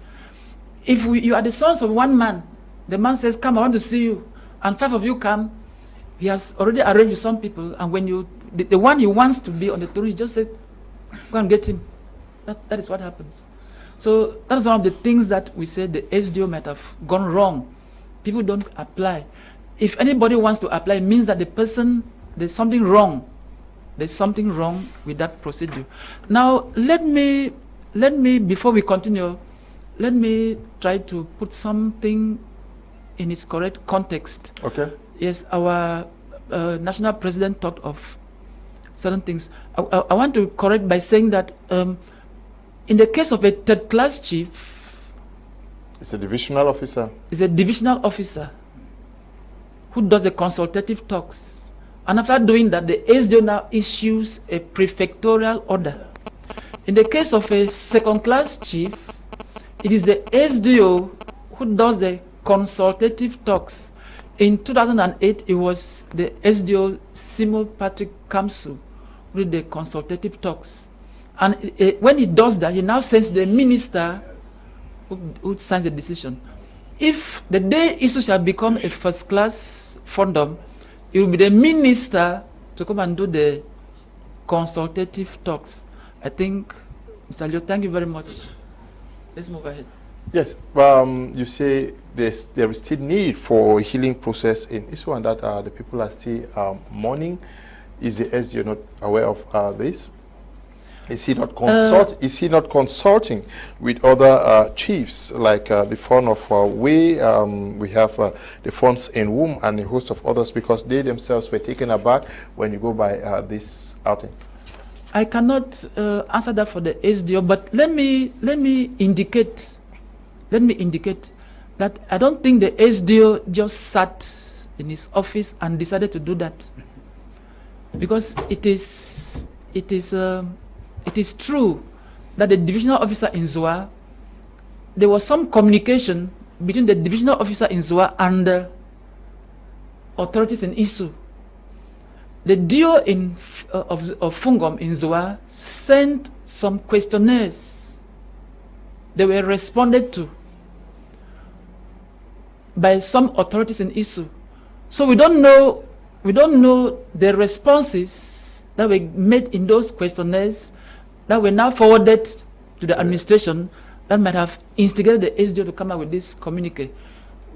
If you are the sons of one man, the man says, come, I want to see you, and 5 of you come, he has already arranged with some people, and when the one he wants to be on the throne, he just said, go and get him. That is what happens. So that's one of the things that we said the SDO might have gone wrong. People don't apply. If anybody wants to apply, it means that the person, there's something wrong. There's something wrong with that procedure. Now, let me, before we continue, let me try to put something in its correct context. Okay. Yes, our national president talked of certain things. I want to correct by saying that in the case of a third-class chief, it's a divisional officer. It's a divisional officer who does the consultative talks. And after doing that, the SDO now issues a prefectorial order. In the case of a second-class chief, it is the SDO who does the consultative talks. In 2008, it was the SDO Simo Patrick Kamsu who did the consultative talks. And when he does that, he now sends the minister who signs the decision. If the day Issu shall become a first-class fondom, it will be the minister to come and do the consultative talks. I think, Mr. Leo, thank you very much. Let's move ahead. Yes, you say there is still need for a healing process in Issu, and that the people are still mourning. Is the SDO not aware of this? Is he not consulting with other chiefs like the fon of we have the fons in Womb and a host of others, because they themselves were taken aback when you go by this outing? I cannot answer that for the SDO, but let me indicate that I don't think the SDO just sat in his office and decided to do that, because it is true that the divisional officer in Zua, there was some communication between the divisional officer in Zua and the authorities in Issu. The DO of Fungom in Zua sent some questionnaires. They were responded to by some authorities in Issu. So we don't know the responses that were made in those questionnaires that were now forwarded to the administration that might have instigated the SDO to come up with this communique.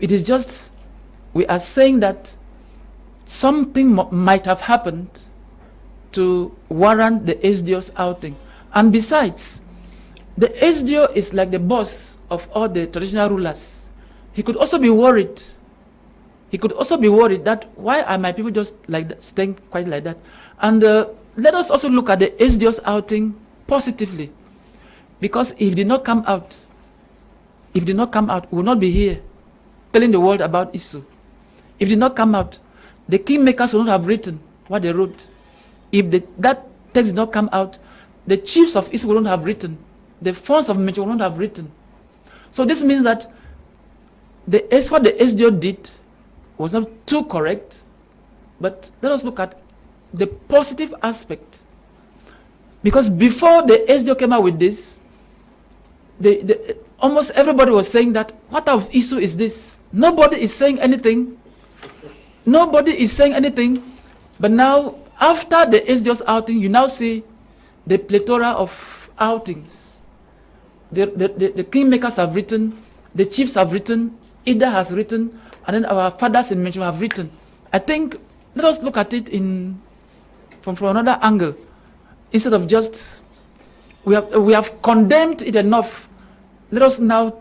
It is just, we are saying that something might have happened to warrant the SDO's outing. And besides, the SDO is like the boss of all the traditional rulers. He could also be worried. He could also be worried that why are my people just like that, staying quiet like that? And let us also look at the SDO's outing positively. Because if he did not come out, we will not be here telling the world about Issu. If he did not come out, the kingmakers would not have written what they wrote. If that text did not come out, the chiefs of Issu would not have written. The fonds of mention would not have written. So this means that what the SDO did was not too correct, but let us look at the positive aspect. Because before the SDO came out with this, almost everybody was saying that, what type of issue is this? Nobody is saying anything. Nobody is saying anything. But now, after the SDO's outing, you now see the plethora of outings. The kingmakers have written, the chiefs have written, Ida has written, and then our fathers in mention have written. I think, let us look at it from another angle. Instead of just, we have condemned it enough. Let us now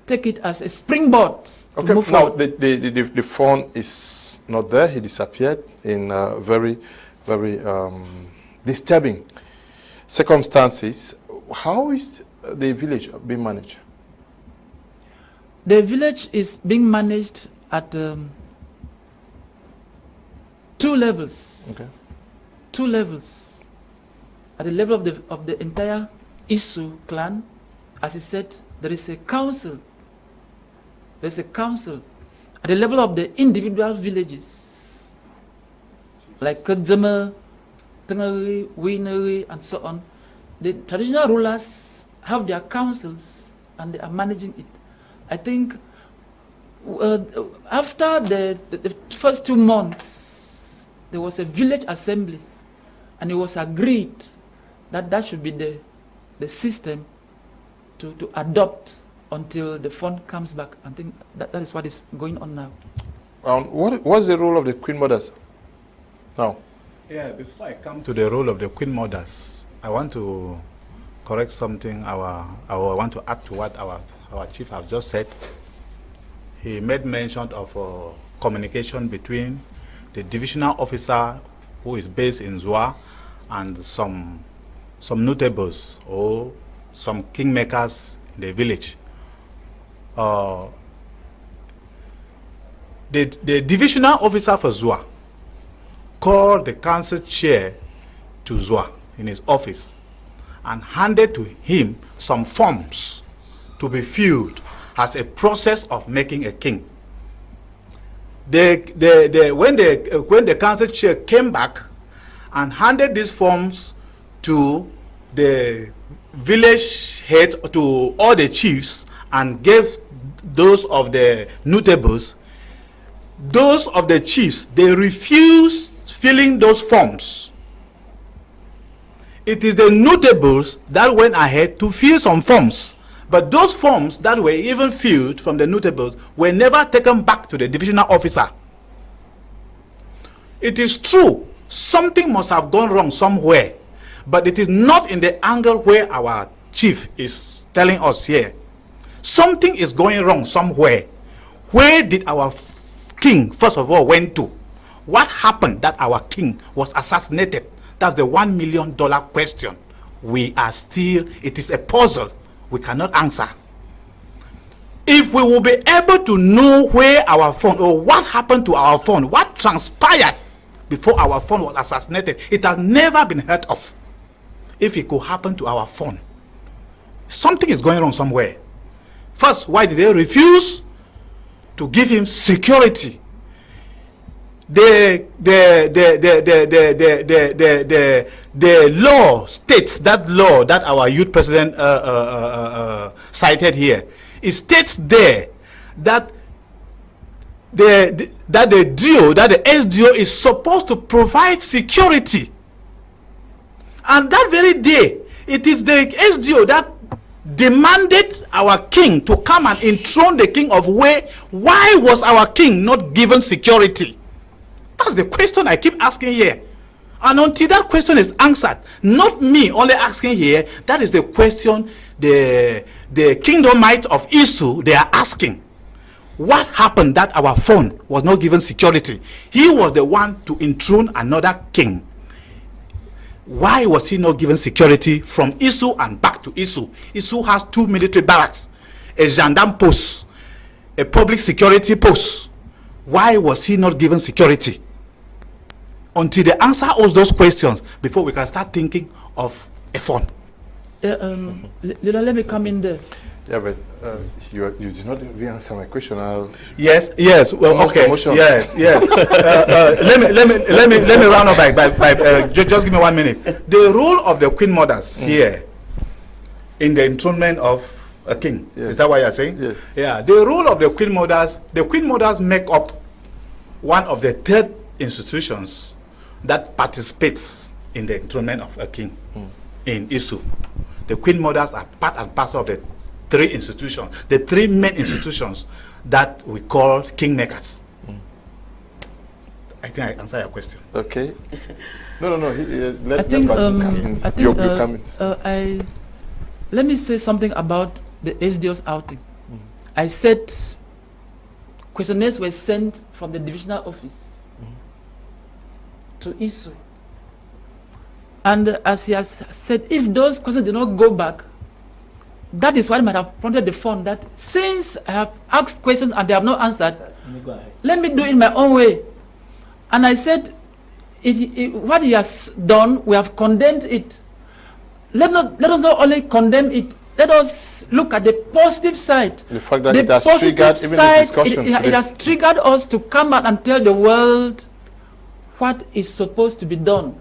take it as a springboard to move now forward. the phone is not there. He disappeared in very, very disturbing circumstances. How is the village being managed? The village is being managed at 2 levels. Okay. 2 levels. At the level of the entire Issu clan, as he said, there is a council. There is a council. At the level of the individual villages, like Kadzama, Tengari, Wineri, and so on, the traditional rulers have their councils and they are managing it. I think after the first 2 months, there was a village assembly, and it was agreed that that should be the system to adopt until the fund comes back. I think that is what is going on now. What's the role of the Queen Mothers now? Yeah, before I come to the role of the Queen Mothers, I want to correct something. I want to add to what our chief has just said. He made mention of communication between the divisional officer who is based in Zwa and some notables or some kingmakers in the village. The divisional officer for Zwa called the council chair to Zwa in his office and handed to him some forms to be filled as a process of making a king. When the council chair came back and handed these forms to the village heads, to all the chiefs, and gave those of the notables, those of the chiefs, they refused filling those forms. It is the notables that went ahead to fill some forms. But those forms that were even filled from the notables were never taken back to the divisional officer. It is true, something must have gone wrong somewhere, but it is not in the angle where our chief is telling us here. Something is going wrong somewhere. Where did our king, first of all, went to? What happened that our king was assassinated? That's the $1 million question. We are still, it is a puzzle we cannot answer. If we will be able to know where our phone, or what happened to our phone, what transpired before our phone was assassinated, it has never been heard of. If it could happen to our phone, something is going wrong somewhere. First, why did they refuse to give him security? The law states, that law that our youth president cited here, it states there that the SDO is supposed to provide security. And that very day, it is the SDO that demanded our king to come and enthrone the king of Wei. Why was our king not given security? That's the question I keep asking here. And until that question is answered, not me only asking here, that is the question the kingdomite of Issu, they are asking. What happened that our phone was not given security? He was the one to enthrone another king. Why was he not given security from Issu and back to Issu? Issu has 2 military barracks, a gendarme post, a public security post. Why was he not given security? Until they answer us those questions before we can start thinking of a phone. Let me come in there. Yeah, but you did not really answer my question. Yes. Well, okay. Yes. Let me round up by just give me 1 minute. The role of the queen mothers here in the enthronement of a king. Yes. Is that what you're saying? Yes. Yeah. The role of the queen mothers make up one of the 3 institutions that participates in the enthronement of a king in Issu. The queen mothers are part and parcel of the 3 institutions, the 3 main institutions that we call kingmakers. I think I answered your question. Okay. No. Let me say something about the SDO's outing. I said questionnaires were sent from the divisional office to Issu. And as he has said, if those questions do not go back, that is why I might have prompted the phone that since I have asked questions and they have not answered, let me do it my own way. And I said, what he has done, we have condemned it. Let us not only condemn it, let us look at the positive side. The fact that it has triggered even the discussion. It has triggered us to come out and tell the world what is supposed to be done.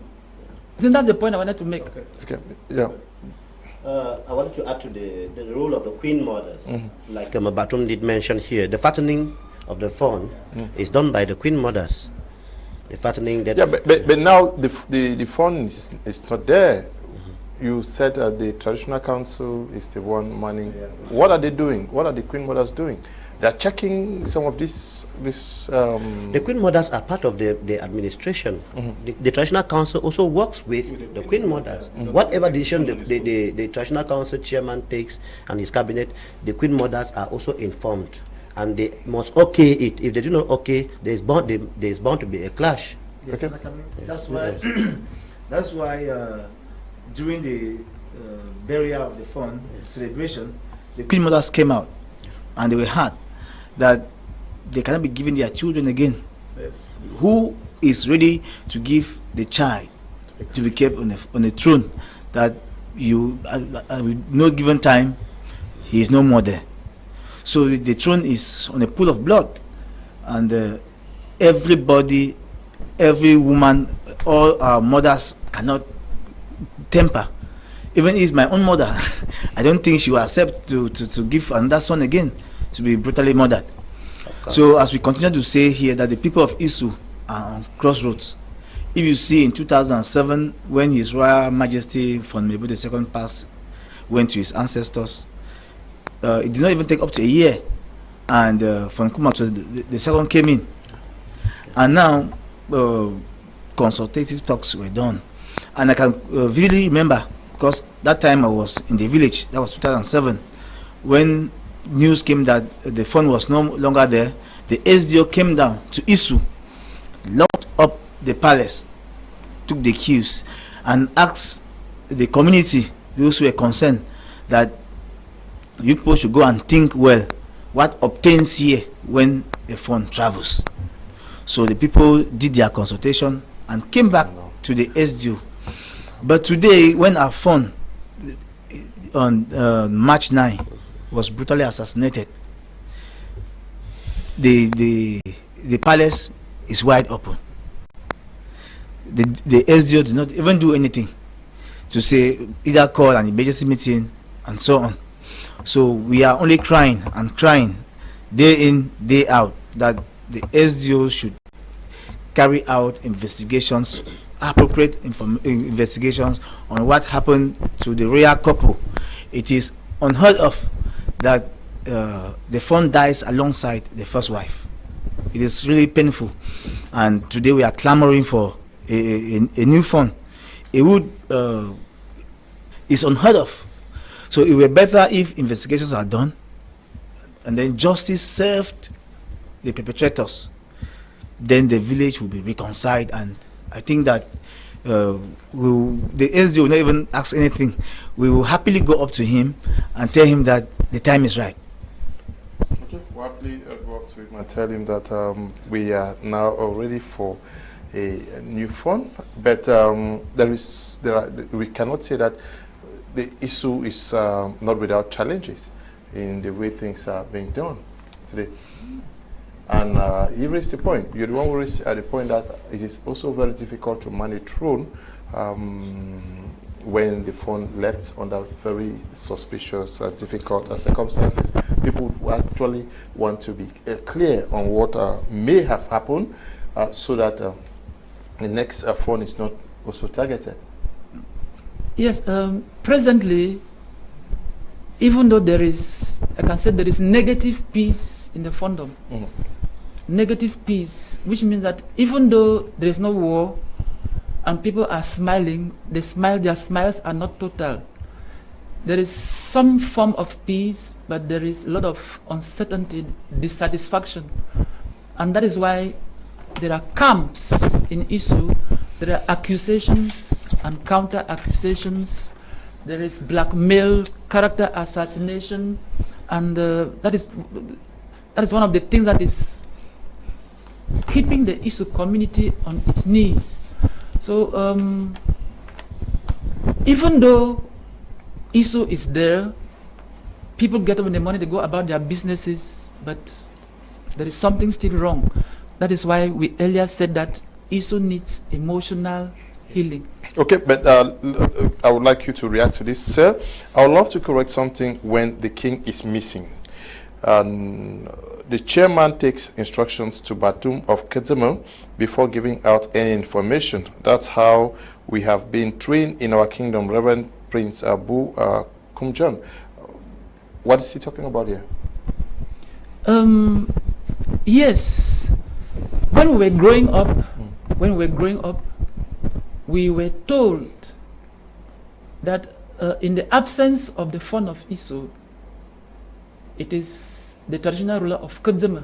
I think that's the point I wanted to make. Okay. Yeah. I wanted to add to the role of the queen mothers. Like Batum did mention here, the fattening of the fawn is done by the queen mothers. The fattening that... Yeah, but now the fawn is not there. You said the traditional council is the one manning. Yeah. What are they doing? What are the queen mothers doing? They're checking some of this. The queen mothers are part of the administration. The traditional council also works with the queen mothers. Whatever decision the traditional council chairman takes and his cabinet, the queen mothers are also informed, and they must okay it. If they do not okay, there's bound to be a clash. Yes, okay. That's why during the burial of the fund celebration, the queen mothers came out and they were hard that they cannot be giving their children again. Yes. Who is ready to give the child to be kept on the throne that you with no given time he is no more there? So the throne is on a pool of blood, and everybody, every woman, all our mothers cannot temper. Even if my own mother, I don't think she will accept to give another son again to be brutally murdered. So as we continue to say here that the people of Issu are on crossroads. If you see in 2007 when His Royal Majesty Fond II passed, went to his ancestors, it did not even take up to a year, and Fond the second came in, and now consultative talks were done. And I can vividly remember, because that time I was in the village, that was 2007, when news came that the fund was no longer there, the SDO came down to Issu, locked up the palace, took the keys, and asked the community, those who were concerned, that you people should go and think well what obtains here when a fund travels. So the people did their consultation and came back to the SDO. But today, when our fund on March 9 was brutally assassinated, the palace is wide open. The SDO did not even do anything to say either call an emergency meeting and so on. So we are only crying and crying day in, day out that the SDO should carry out investigations, appropriate investigations on what happened to the royal couple. It is unheard of that the fund dies alongside the first wife. It is really painful. And today we are clamoring for a new fund. It would is unheard of. So it would be better if investigations are done and then justice served the perpetrators. Then the village will be reconciled, and I think that the SD will not even ask anything. We will happily go up to him and tell him that the time is right. Okay, we'll happily go up to him and tell him that we are now ready for a new fund, but we cannot say that the issue is not without challenges in the way things are being done today. And he raised the point. You're the one who raised the point that it is also very difficult to manage throne when the fund left under very suspicious, difficult circumstances. People who actually want to be clear on what may have happened so that the next fund is not also targeted. Yes, presently, even though there is, I can say there is negative peace in the Fondom. Negative peace, which means that even though there is no war and people are smiling, they smile, their smiles are not total. There is some form of peace, but there is a lot of uncertainty, dissatisfaction. And that is why there are camps in Issu. There are accusations and counter accusations. There is blackmail, character assassination, and that is one of the things that is keeping the Issu community on its knees. So even though Issu is there, people get up in the morning, they go about their businesses, but there is something still wrong. That is why we earlier said that Issu needs emotional healing. Okay, but I would like you to react to this, sir. I would love to correct something when the king is missing. The chairman takes instructions to Batum of Kedzema before giving out any information. That's how we have been trained in our kingdom. Reverend Prince Abu Kumjan. What is he talking about here? Yes. When we were growing up, we were told that in the absence of the fund of Issu, it is the traditional ruler of Kedzema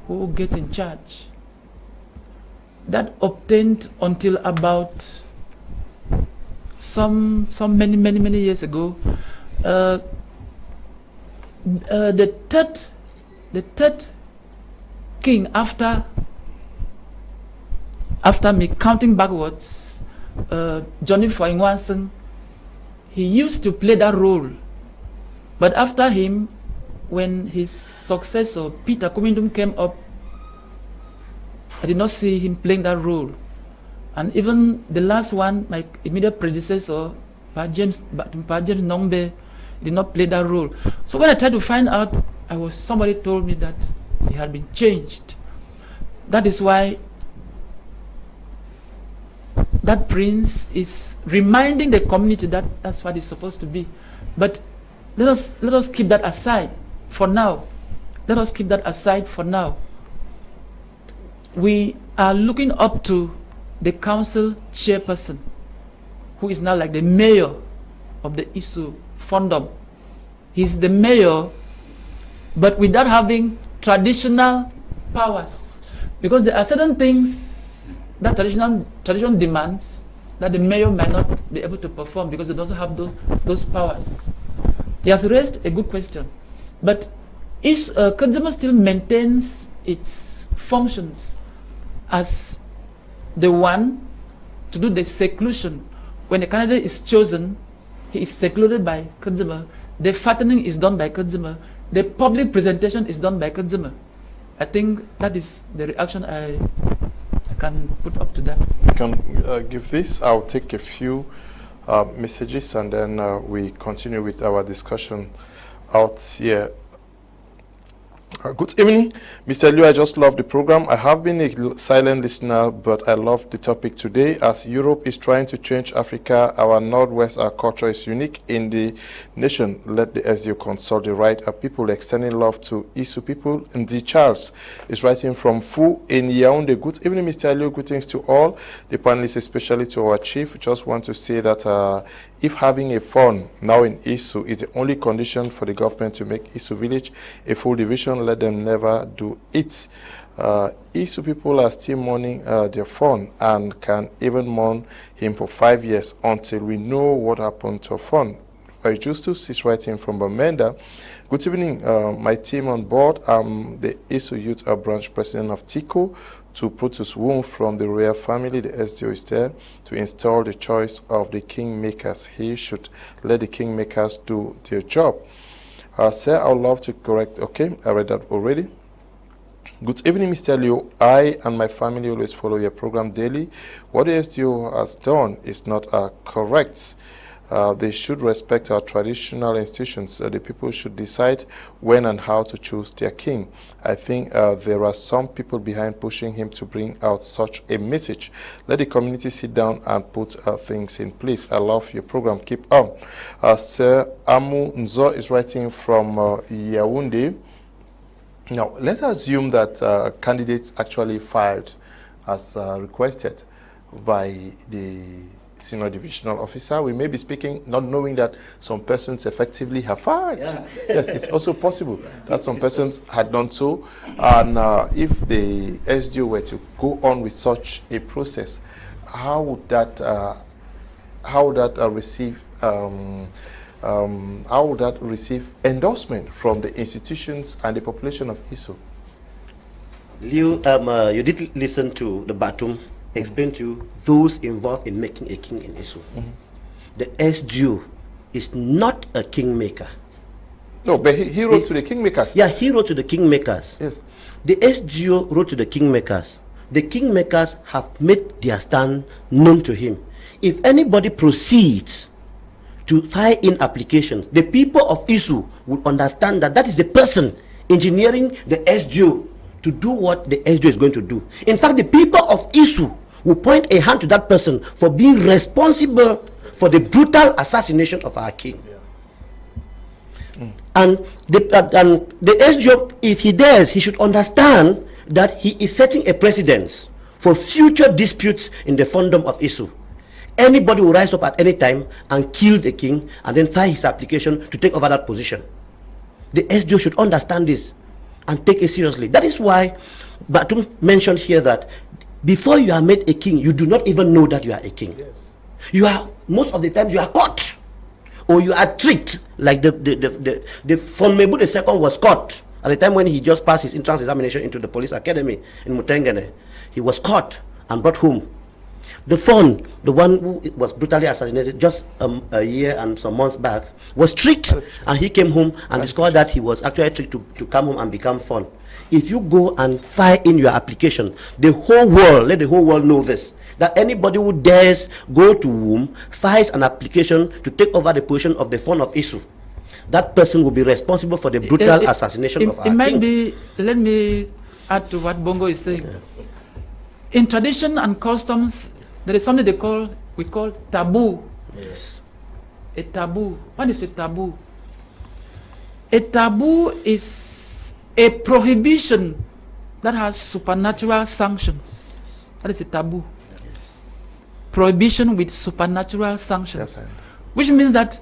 who gets in charge. That obtained until about many years ago. The third king after me, counting backwards, Johnny Foyingwanseng, he used to play that role. But after him, when his successor, Peter Kumindum, came up, I did not see him playing that role. And even the last one, my immediate predecessor, Pa James Nombe, did not play that role. So when I tried to find out, somebody told me that he had been changed. That is why that prince is reminding the community that that's what it's supposed to be. But let us keep that aside for now. Let us keep that aside for now. We are looking up to the council chairperson, who is now like the mayor of the Esu Fondom. He's the mayor, but without having traditional powers, because there are certain things that tradition demands that the mayor might not be able to perform because they don't have those powers. He has raised a good question, but Kedzema still maintains its functions as the one to do the seclusion. When a candidate is chosen, he is secluded by Kedzema. The fattening is done by Kedzema. The public presentation is done by Kedzema. I think that is the reaction I can put up to that. You can give this. I'll take a few messages and then we continue with our discussion out here. Good evening, Mr. Liu. I just love the program. I have been a silent listener, but I love the topic today. As Europe is trying to change Africa, our Northwest, our culture is unique in the nation. Let the SDO consult the right of people, extending love to Issu people. And D. Charles is writing from Fu in Yaoundé. Good evening, Mr. Liu. Greetings to all the panelists, especially to our chief. Just want to say that if having a fund now in Issu is the only condition for the government to make Issu village a full division, let them never do it. Issu people are still mourning their fund and can even mourn him for 5 years until we know what happened to fund. Justus is writing from Bamenda. Good evening, my team on board. I'm the Issu Youth Branch President of TICO. To produce womb from the royal family, the SDO is there to install the choice of the kingmakers. He should let the kingmakers do their job. Sir, I would love to correct. Okay, I read that already. Good evening, Mr. Liu. I and my family always follow your program daily. What the SDO has done is not correct. They should respect our traditional institutions. The people should decide when and how to choose their king. I think there are some people behind pushing him to bring out such a message. Let the community sit down and put things in place. I love your program. Keep on. Sir Amu Nzo is writing from Yaoundé. Now, let's assume that candidates actually filed as requested by the senior divisional officer. We may be speaking not knowing that some persons effectively have filed. Yeah. Yes, it's also possible that some persons had done so. And if the SDO were to go on with such a process, how would that receive endorsement from the institutions and the population of Issu? Liu, you did listen to the Batum explain to you those involved in making a king in Issu. The SDO is not a kingmaker. No, but he wrote to the kingmakers. Yeah, he wrote to the kingmakers. Yes. The SDO wrote to the kingmakers. The kingmakers have made their stand known to him. If anybody proceeds to file in applications, the people of Issu will understand that that is the person engineering the SDO to do what the SDO is going to do. In fact, the people of Issu will point a hand to that person for being responsible for the brutal assassination of our king. And the SDO, if he does, he should understand that he is setting a precedence for future disputes in the Fondom of Issu. Anybody will rise up at any time and kill the king and then file his application to take over that position. The SDO should understand this and take it seriously. That is why Batum mentioned here that before you are made a king, you do not even know that you are a king. Yes. You are, most of the times, you are caught or you are tricked, like the Fonmebu II was caught at the time when he just passed his entrance examination into the police academy in Mutengene. He was caught and brought home. The Fon, the one who was brutally assassinated just a year and some months back, was tricked, and he came home and discovered that he was actually tricked to come home and become Fon. If you go and file in your application, the whole world, let the whole world know this, that anybody who dares go to womb, files an application to take over the position of the Fon of Issu, that person will be responsible for the brutal assassination of our king. It might be, let me add to what Bongo is saying. Yeah. In tradition and customs, there is something we call taboo. Yes. A taboo. What is a taboo? A taboo is a prohibition that has supernatural sanctions. That is a taboo. Yes. Prohibition with supernatural sanctions. Yes, which means that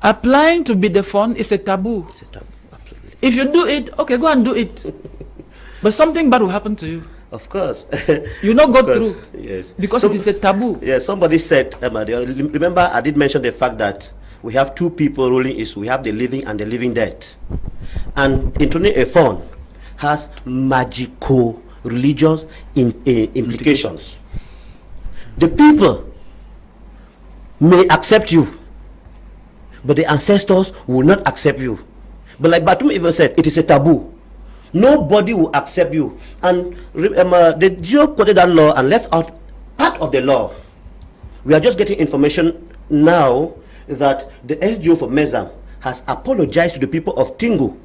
applying to be the Fon is a taboo. It's a taboo. Absolutely. If you do it, okay, go and do it. But something bad will happen to you. Of course. You not go through. Yes. Because it is a taboo. Yes, somebody said, remember I did mention the fact that we have two people ruling Issu. We have the living and the living dead. And introducing a Fon has magical religious implications. The people may accept you, but the ancestors will not accept you. But like Batum even said, it is a taboo. Nobody will accept you. And the Jew quoted that law and left out part of the law. We are just getting information now that the SGO for Mezam has apologized to the people of Tingu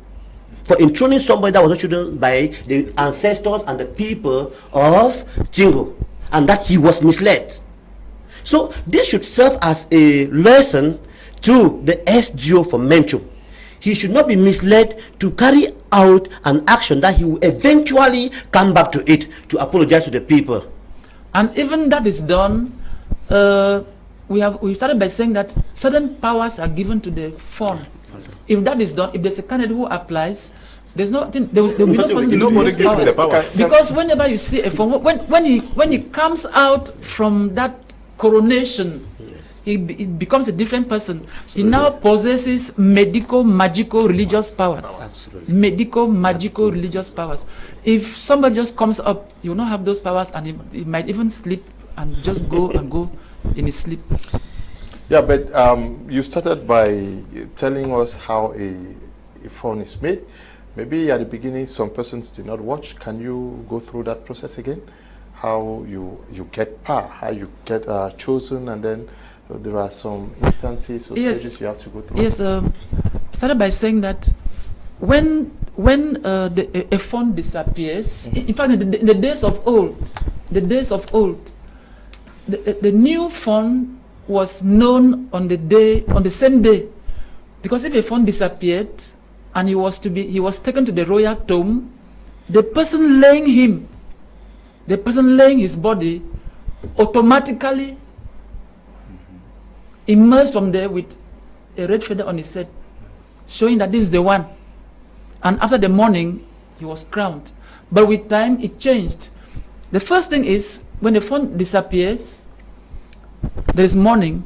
for enthroning somebody that was not chosen by the ancestors and the people of Jingo, and that he was misled. So this should serve as a lesson to the SGO for Mencho. He should not be misled to carry out an action that he will eventually come back to it to apologize to the people. And even that is done, we started by saying that certain powers are given to the fund. If that is done, if there's a candidate who applies, there's no there will be no person nobody gives him the powers. Because whenever you see a fund, when he comes out from that coronation, he becomes a different person. He now possesses medical, magical, religious powers. Absolutely. Medical, magical, religious powers. If somebody just comes up, he will not have those powers, and he might even sleep and just go in his sleep. Yeah, but you started by telling us how a phone is made. Maybe at the beginning some persons did not watch. Can you go through that process again? How you get power, how you get chosen, and then there are some instances or stages you have to go through. Yes, I started by saying that when a phone disappears, in fact, in the days of old, the new phone was known on the same day, because if a phone disappeared and he was taken to the royal tomb, the person laying his body automatically emerged from there with a red feather on his head, showing that this is the one. And after the morning, he was crowned. But with time, it changed. The first thing is, when the phone disappears, there is mourning.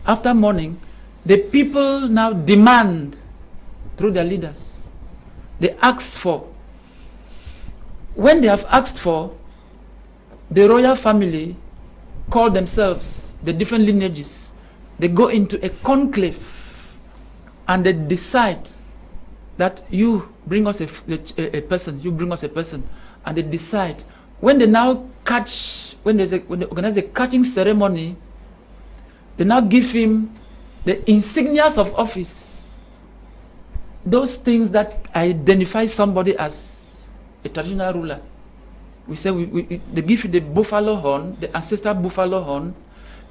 After mourning, the people now demand through their leaders. They ask for. When they have asked for, the royal family call themselves, the different lineages, they go into a conclave and they decide that you bring us a person, you bring us a person, and they decide. When they now catch, when they organize a catching ceremony, they now give him the insignias of office, those things that identify somebody as a traditional ruler. We say they give you the buffalo horn, the ancestral buffalo horn.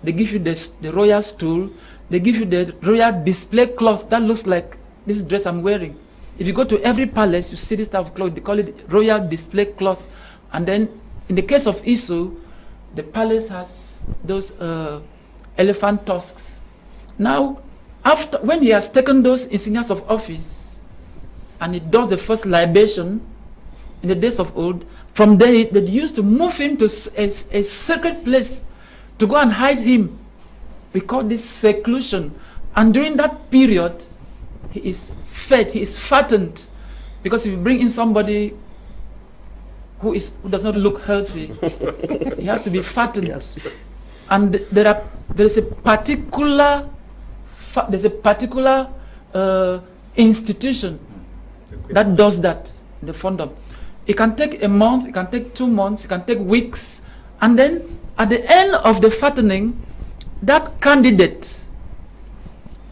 They give you the royal stool. They give you the royal display cloth that looks like this dress I'm wearing. If you go to every palace, you see this type of cloth. They call it royal display cloth. And then, in the case of Issu, the palace has those elephant tusks. Now, when he has taken those insignias of office, and he does the first libation in the days of old, from there they used to move him to a sacred place to go and hide him. We call this seclusion. And during that period, he is fed, he is fattened. Because if you bring in somebody who does not look healthy, he has to be fattened. Yes. And there is a particular institution that does that, the Fondom. It can take a month, it can take 2 months, it can take weeks, and then at the end of the fattening, that candidate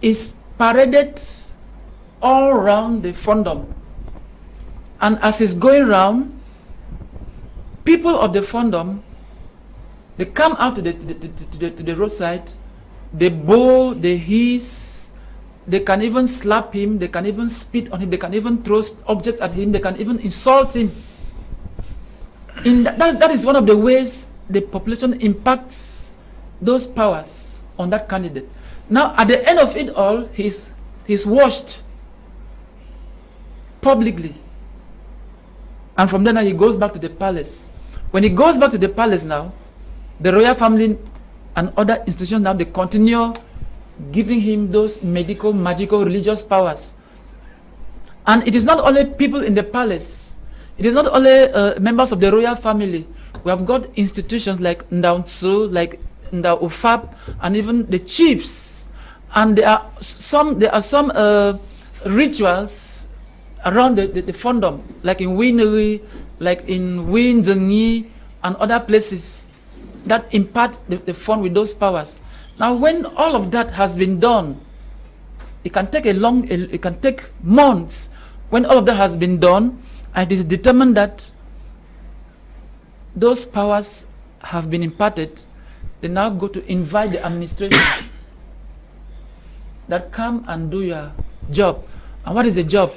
is paraded all around the Fondom. And as it's going around, people of the Fondom, they come out to the roadside, they bow, they hiss, they can even slap him, they can even spit on him, they can even throw objects at him, they can even insult him. That is one of the ways the population impacts those powers on that candidate. Now, at the end of it all, he's washed publicly. And from then on, he goes back to the palace. When he goes back to the palace now, the royal family and other institutions now, they continue giving him those medical, magical, religious powers. And it is not only people in the palace. It is not only members of the royal family. We have got institutions like Ndaunsu, like Ndaufab, and even the chiefs. And there are some rituals around the Fondom, like in Winery, like in Winzengi, and other places that impart the Fond with those powers. Now, when all of that has been done, it can take months. When all of that has been done, and it is determined that those powers have been imparted, they now go to invite the administration that come and do your job. And what is the job?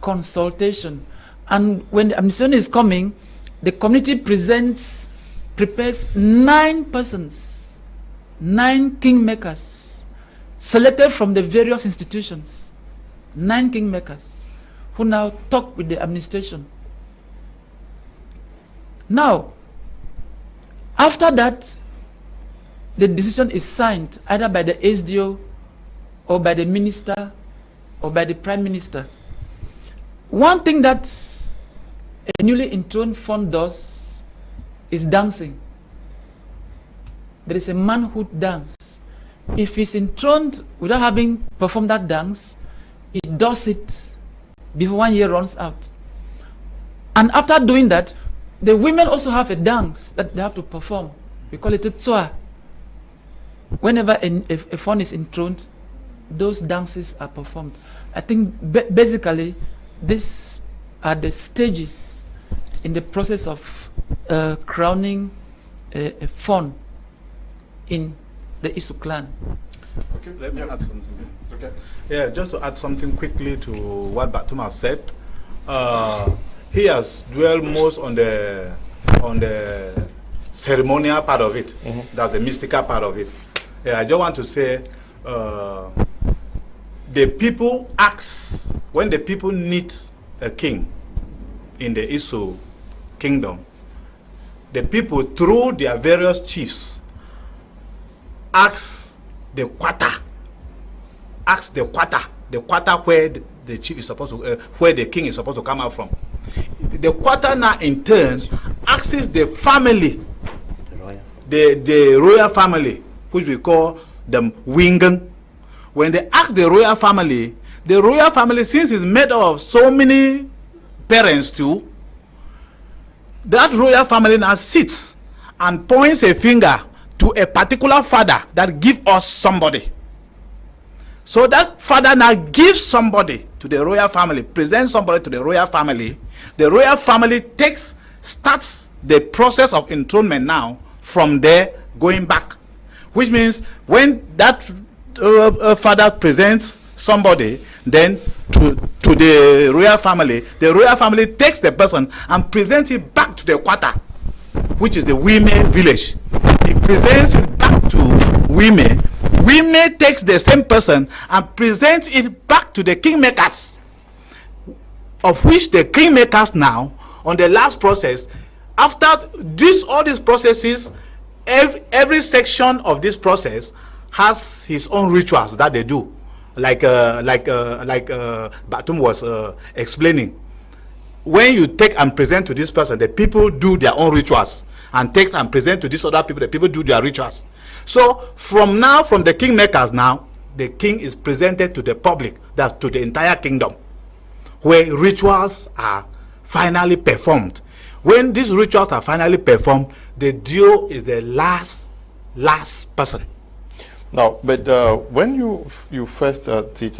Consultation. And when the administration is coming, the community prepares 9 persons, 9 kingmakers, selected from the various institutions, 9 kingmakers, who now talk with the administration. Now, after that, the decision is signed either by the SDO or by the minister or by the prime minister. One thing that a newly enthroned Fang does is dancing. There is a man who dances. If he's enthroned without having performed that dance, he does it before 1 year runs out. And after doing that, the women also have a dance that they have to perform. We call it a tswa. Whenever a Fang is enthroned, those dances are performed. I think basically these are the stages in the process of crowning a Fang in the Issu clan. Okay, let me add something. Okay. Yeah, just to add something quickly to what Batuma said. He has dwelled most on the ceremonial part of it. That's the mystical part of it. Yeah, I just want to say, the people ask, when the people need a king in the Issu kingdom, the people through their various chiefs ask the quarter where the chief is supposed to, where the king is supposed to come out from. The quarter now in turn asks the family, the royal family, which we call them Wingen. When they ask the royal family, since it's made of so many parents too, that royal family now sits and points a finger to a particular father that give us somebody. So that father now gives somebody to the royal family, presents somebody to the royal family. The royal family starts the process of enthronement now from there going back. Which means when that father presents somebody then to the royal family takes the person and presents it back to the quarter, which is the Wime village. He presents it back to Wime. Wime takes the same person and presents it back to the kingmakers, of which the kingmakers now, on the last process, after all these processes, every section of this process has his own rituals that they do, like Batum was explaining. When you take and present to this person, the people do their own rituals, and take and present to these other people, the people do their rituals. So from the kingmakers now, the king is presented to the public, that's to the entire kingdom, where rituals are finally performed. When these rituals are finally performed, the Dio is the last person. Now, but when you first did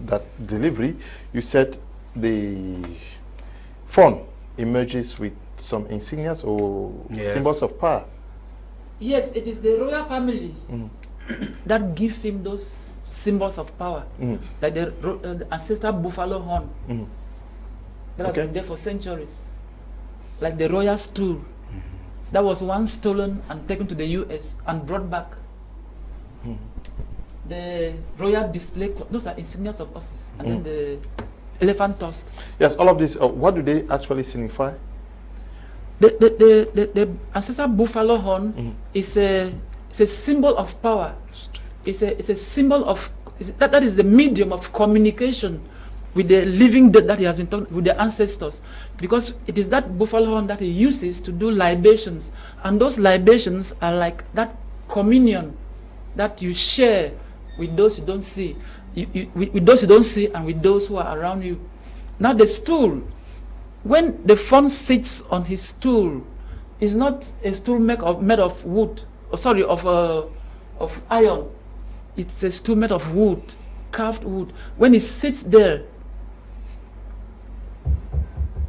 that delivery, you said the Fang emerges with some insignias or symbols of power. Yes, it is the royal family that give him those symbols of power, like the ancestral buffalo horn that has been there for centuries, like the royal stool that was once stolen and taken to the US and brought back. The royal display, those are insignias of office, and then the elephant tusks. Yes, all of this. What do they actually signify? The ancestral buffalo horn is a symbol of power. It's a symbol of that is the medium of communication with the living dead that he has been talking with the ancestors, because it is that buffalo horn that he uses to do libations, and those libations are like that communion that you share with those you don't see, with those you don't see, and with those who are around you. Now the stool, when the Fang sits on his stool, is not a stool made of wood, of iron. It's a stool made of wood, carved wood. When he sits there,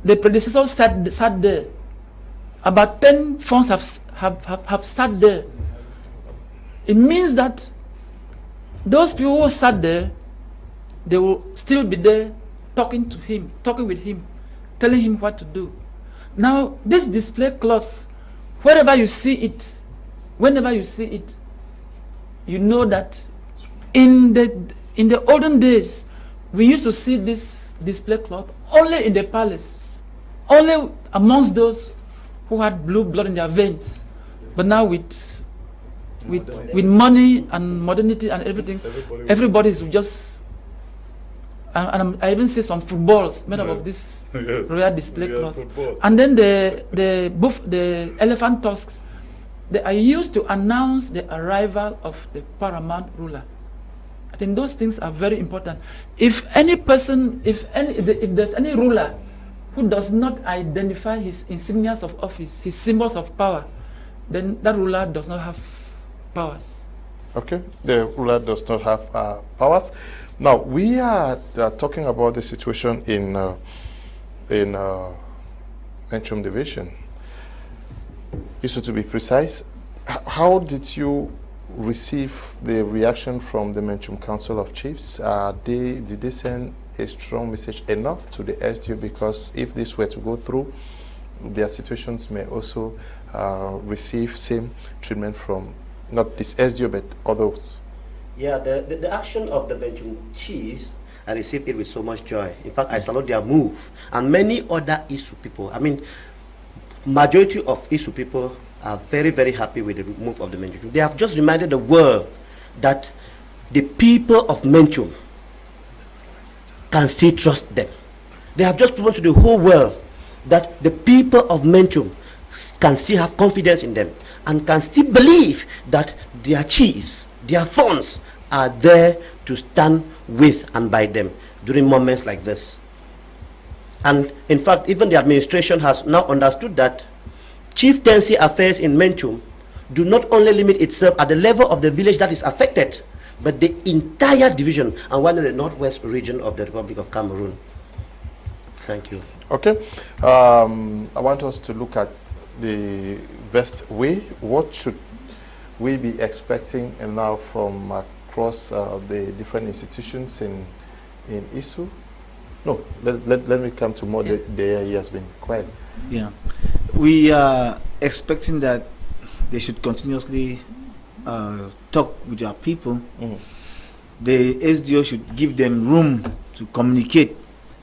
the predecessors sat there. About 10 Fangs have sat there. It means that those people who sat there, they will still be there talking to him, talking with him, telling him what to do. Now, this display cloth, wherever you see it, whenever you see it, you know that in the olden days, we used to see this display cloth only in the palace, only amongst those who had blue blood in their veins. But now with money and modernity and everything, everybody is just, and I even see some footballs made up of this royal display cloth. And then the elephant tusks, they are used to announce the arrival of the paramount ruler. I think those things are very important. If any person, if there's any ruler who does not identify his insignias of office, his symbols of power, then that ruler does not have powers. Okay, the ruler does not have powers. Now we are talking about the situation in Menchum division. Issu, to be precise, how did you receive the reaction from the Menchum Council of Chiefs? Did they send a strong message enough to the SDO? Because if this were to go through, their situations may also receive same treatment from not this SDO but others. Yeah, the action of the Menchum Chiefs, I received it with so much joy. In fact, I salute their move. And many other Issu people, I mean, majority of Issu people are very, very happy with the move of the Menchum. They have just reminded the world that the people of Menchum can still trust them. They have just proven to the whole world that the people of Menchum can still have confidence in them and can still believe that their chiefs, their Fangs are there to stand with and by them during moments like this. And in fact, even the administration has now understood that chieftaincy affairs in Menchum do not only limit itself at the level of the village that is affected, but the entire division and one in the northwest region of the Republic of Cameroon. Thank you. Okay. I want us to look at the best way. What should we be expecting now from across the different institutions in Issu? No, let me come to more. There he has been quiet. Yeah, we are expecting that they should continuously talk with our people. The SDO should give them room to communicate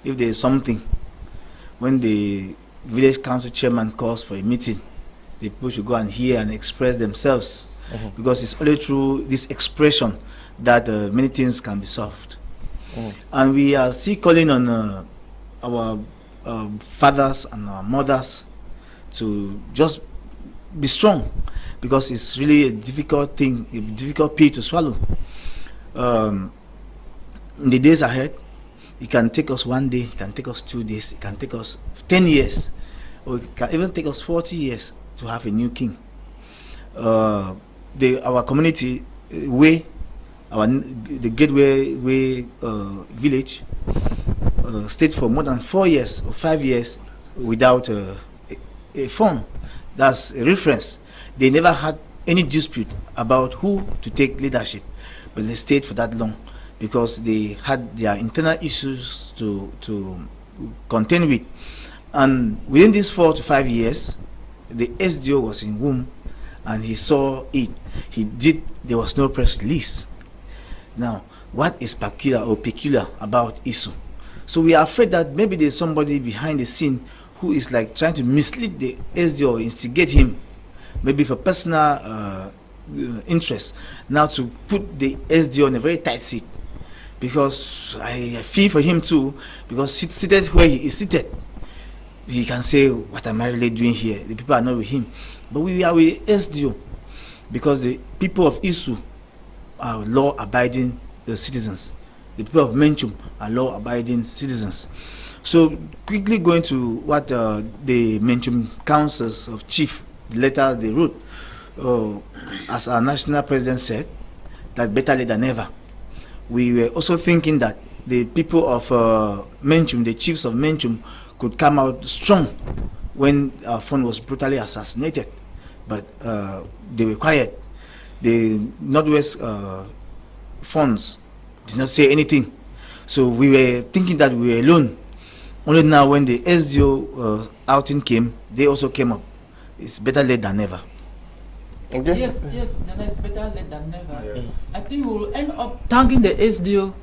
if there is something. When the village council chairman calls for a meeting, the people should go and hear and express themselves, because it's only through this expression that many things can be solved. And we are still calling on our fathers and our mothers to just be strong, because it's really a difficult thing, a difficult pill to swallow. In the days ahead, it can take us 1 day, it can take us 2 days, it can take us 10 years, or it can even take us 40 years to have a new king. Our community way, the Gateway village stayed for more than 4 years or 5 years without a Fang. That's a reference. They never had any dispute about who to take leadership, but they stayed for that long because they had their internal issues to contend with. And within these 4 to 5 years, the SDO was in womb, and he saw it. There was no press release. Now, what is peculiar about Issu? So we are afraid that maybe there's somebody behind the scene who is like trying to mislead the SDO or instigate him, maybe for personal interest, now to put the SDO in a very tight seat. Because I feel for him too, because seated where he is seated, he can say, what am I really doing here? The people are not with him. But we are with SDO, because the people of Issu are law-abiding citizens. The people of Menchum are law-abiding citizens. So quickly going to what the Menchum councils of chief, the letter they wrote, as our national president said, that better late than never. We were also thinking that the people of Menchum, the chiefs of Menchum, could come out strong when Fang was brutally assassinated, but they were quiet. The Northwest funds did not say anything. So we were thinking that we were alone. Only now when the SDO outing came, they also came up. It's better late than never. Okay. Yes, Nana, it's better late than never. Yes. I think we will end up thanking the SDO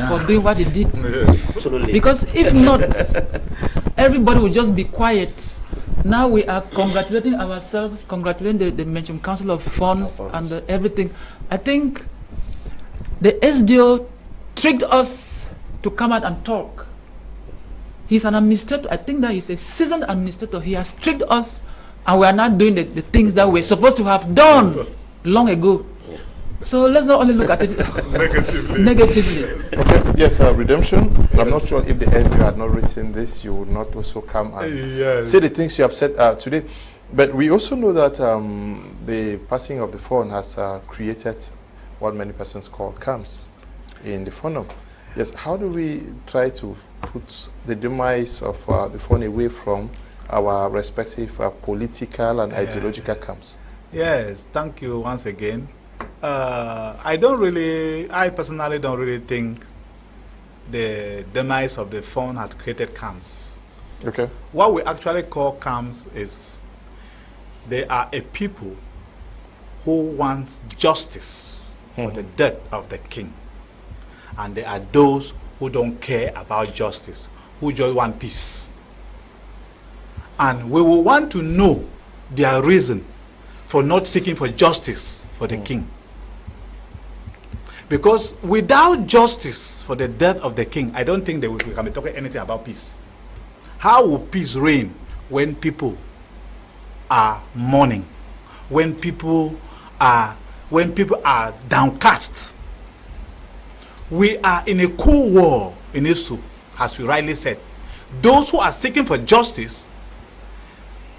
for doing what he did. Absolutely. Because if not, everybody will just be quiet. Now we are congratulating ourselves, congratulating the Mention Council of Funds and everything. I think the SDO tricked us to come out and talk. He's an administrator. I think that he's a seasoned administrator. He has tricked us, and we are not doing the things that we're supposed to have done long ago. So let's not only look at it negatively. Okay. Yes, redemption. I'm not sure if the SDO had not written this, you would not also come and say the things you have said today. But we also know that the passing of the phone has created what many persons call camps in the Fondom. Yes, how do we try to put the demise of the phone away from our respective political and ideological camps? Yes, thank you once again. I personally don't really think the demise of the phone had created camps. Okay. What we actually call camps is they are a people who want justice for the death of the king. And there are those who don't care about justice, who just want peace. And we will want to know their reason for not seeking for justice for the king. Because without justice for the death of the king, I don't think we can be talking anything about peace. How will peace reign when people are mourning, when people are downcast? We are in a cool war in Issu, as you rightly said. Those who are seeking for justice,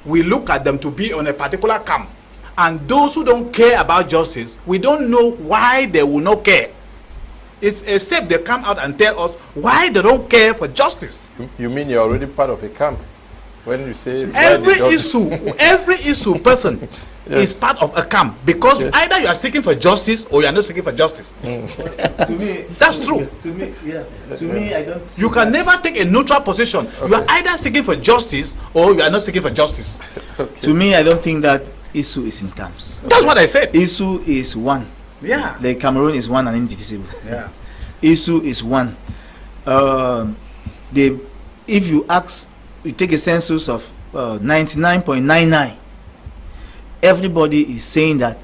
we look at them to be on a particular camp. And those who don't care about justice, we don't know why they will not care. It's except they come out and tell us why they don't care for justice. You mean you're already part of a camp? When you say every issue person is part of a camp, because either you are seeking for justice or you are not seeking for justice. To me, that's true. To me, I don't. You can never take a neutral position. Okay. You are either seeking for justice or you are not seeking for justice. Okay. To me, I don't think that Issu is in camps. That's what I said. Issu is one. Yeah. The Cameroon is one and indivisible. Yeah. Issu is one. If you take a census of 99.99, everybody is saying that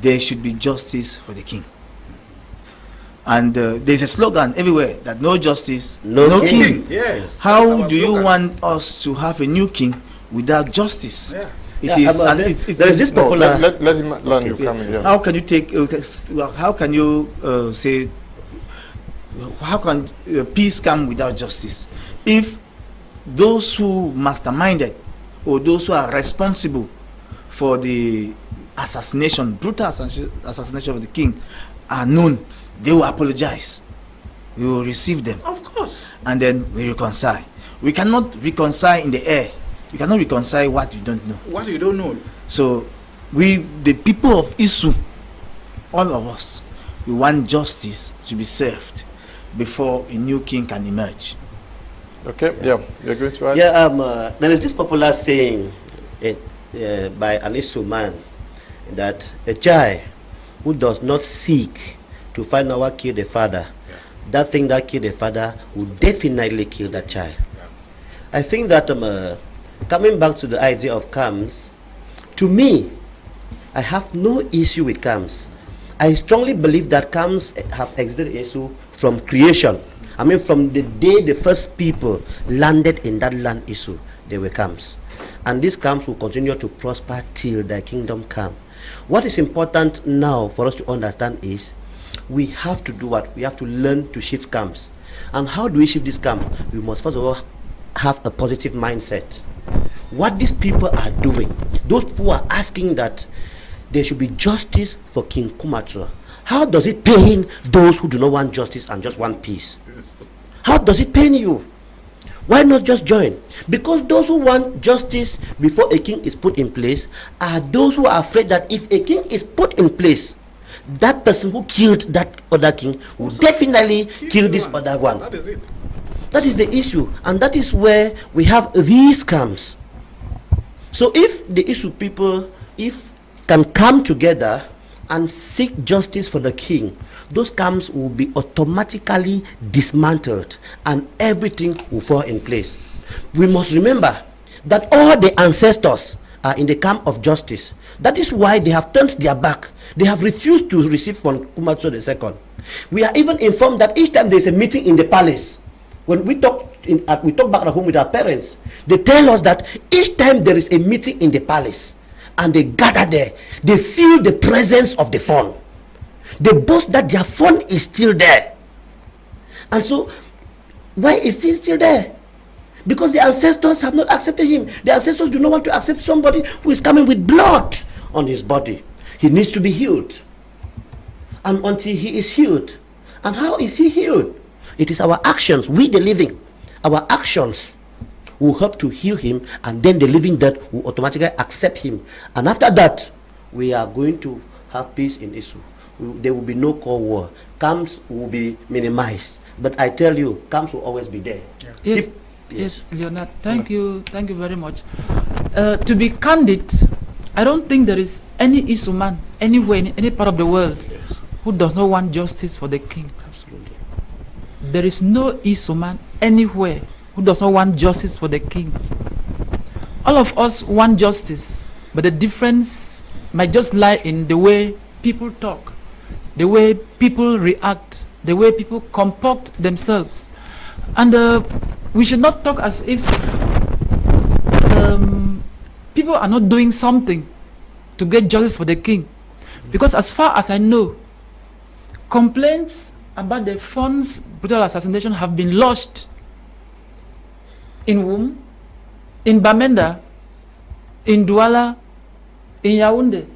there should be justice for the king. And there's a slogan everywhere that no justice, no king. Yes. How do you want us to have a new king without justice? Yeah. It is, and there is this popular. Let him learn you come in. How can you take? How can you say? How can peace come without justice? If those who masterminded or those who are responsible for the assassination, brutal assassination of the king, are known, they will apologize. We will receive them, of course, and then we reconcile. We cannot reconcile in the air. You cannot reconcile what you don't know. What you don't know. So, the people of Issu, all of us, we want justice to be served before a new king can emerge. Okay, yeah, you're going to add? Yeah, there is this popular saying by an Issu man that a child who does not seek to find out what killed the father, that thing that killed the father will definitely kill that child. I think that coming back to the idea of camps, to me, I have no issue with camps. I strongly believe that camps have existed issue from creation. I mean, from the day the first people landed in that land issue, they were camps. And these camps will continue to prosper till the kingdom come. What is important now for us to understand is we have to do what? We have to learn to shift camps. And how do we shift this camp? We must first of all have a positive mindset. What these people are doing, those who are asking that there should be justice for King Kumatra, how does it pain those who do not want justice and just want peace? How does it pain you? Why not just join? Because those who want justice before a king is put in place are those who are afraid that if a king is put in place, that person who killed that other king will definitely kill this other one. That is it. That is the issue, and that is where we have these camps. So if the Issu people, can come together and seek justice for the king, those camps will be automatically dismantled and everything will fall in place. We must remember that all the ancestors are in the camp of justice. That is why they have turned their back. They have refused to receive from Kumatso II. We are even informed that each time there is a meeting in the palace, when we talk back at home with our parents, they tell us that each time there is a meeting in the palace and they gather there, they feel the presence of the fawn. They boast that their fawn is still there. And so, why is he still there? Because the ancestors have not accepted him. The ancestors do not want to accept somebody who is coming with blood on his body. He needs to be healed. And until he is healed, and how is he healed? It is our actions, we the living, our actions will help to heal him, and then the living dead will automatically accept him. And after that, we are going to have peace in Issu. There will be no Cold War. Camps will be minimized. But I tell you, camps will always be there. Yes, yes, Leonard, thank you very much. To be candid, I don't think there is any Issu man anywhere in any part of the world who does not want justice for the king. Absolutely. There is no Issu man anywhere who does not want justice for the king. All of us want justice, but the difference might just lie in the way people talk, the way people react, the way people comport themselves. And we should not talk as if people are not doing something to get justice for the king. Because as far as I know, complaints about the Fawn's brutal assassination have been lodged in Wum, in Bamenda, in Douala, in Yaoundé.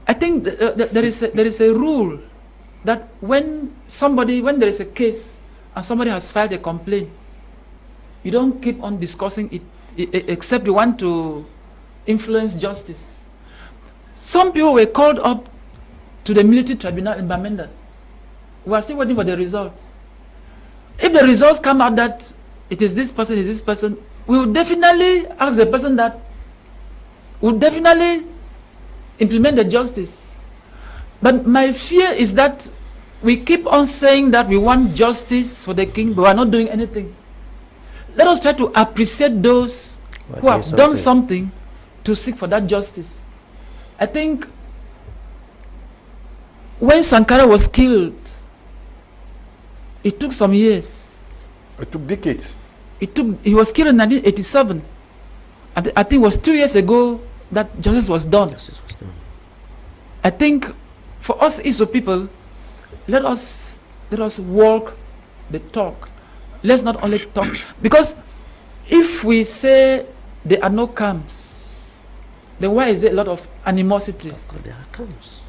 I think there is a rule that when there is a case and somebody has filed a complaint, you don't keep on discussing it except you want to influence justice. Some people were called up to the military tribunal in Bamenda. We are still waiting for the results. If the results come out that it is this person, we will definitely ask the person that will definitely implement the justice. But my fear is that we keep on saying that we want justice for the king, but we are not doing anything. Let us try to appreciate those who have done something to seek for that justice. I think when Sankara was killed, it took some years. It took decades. He was killed in 1987. I think it was 2 years ago that justice was done. I think for us Issu people, let us walk the talk. Let's not only talk. Because if we say there are no camps, then why is there a lot of animosity? Of course there are camps.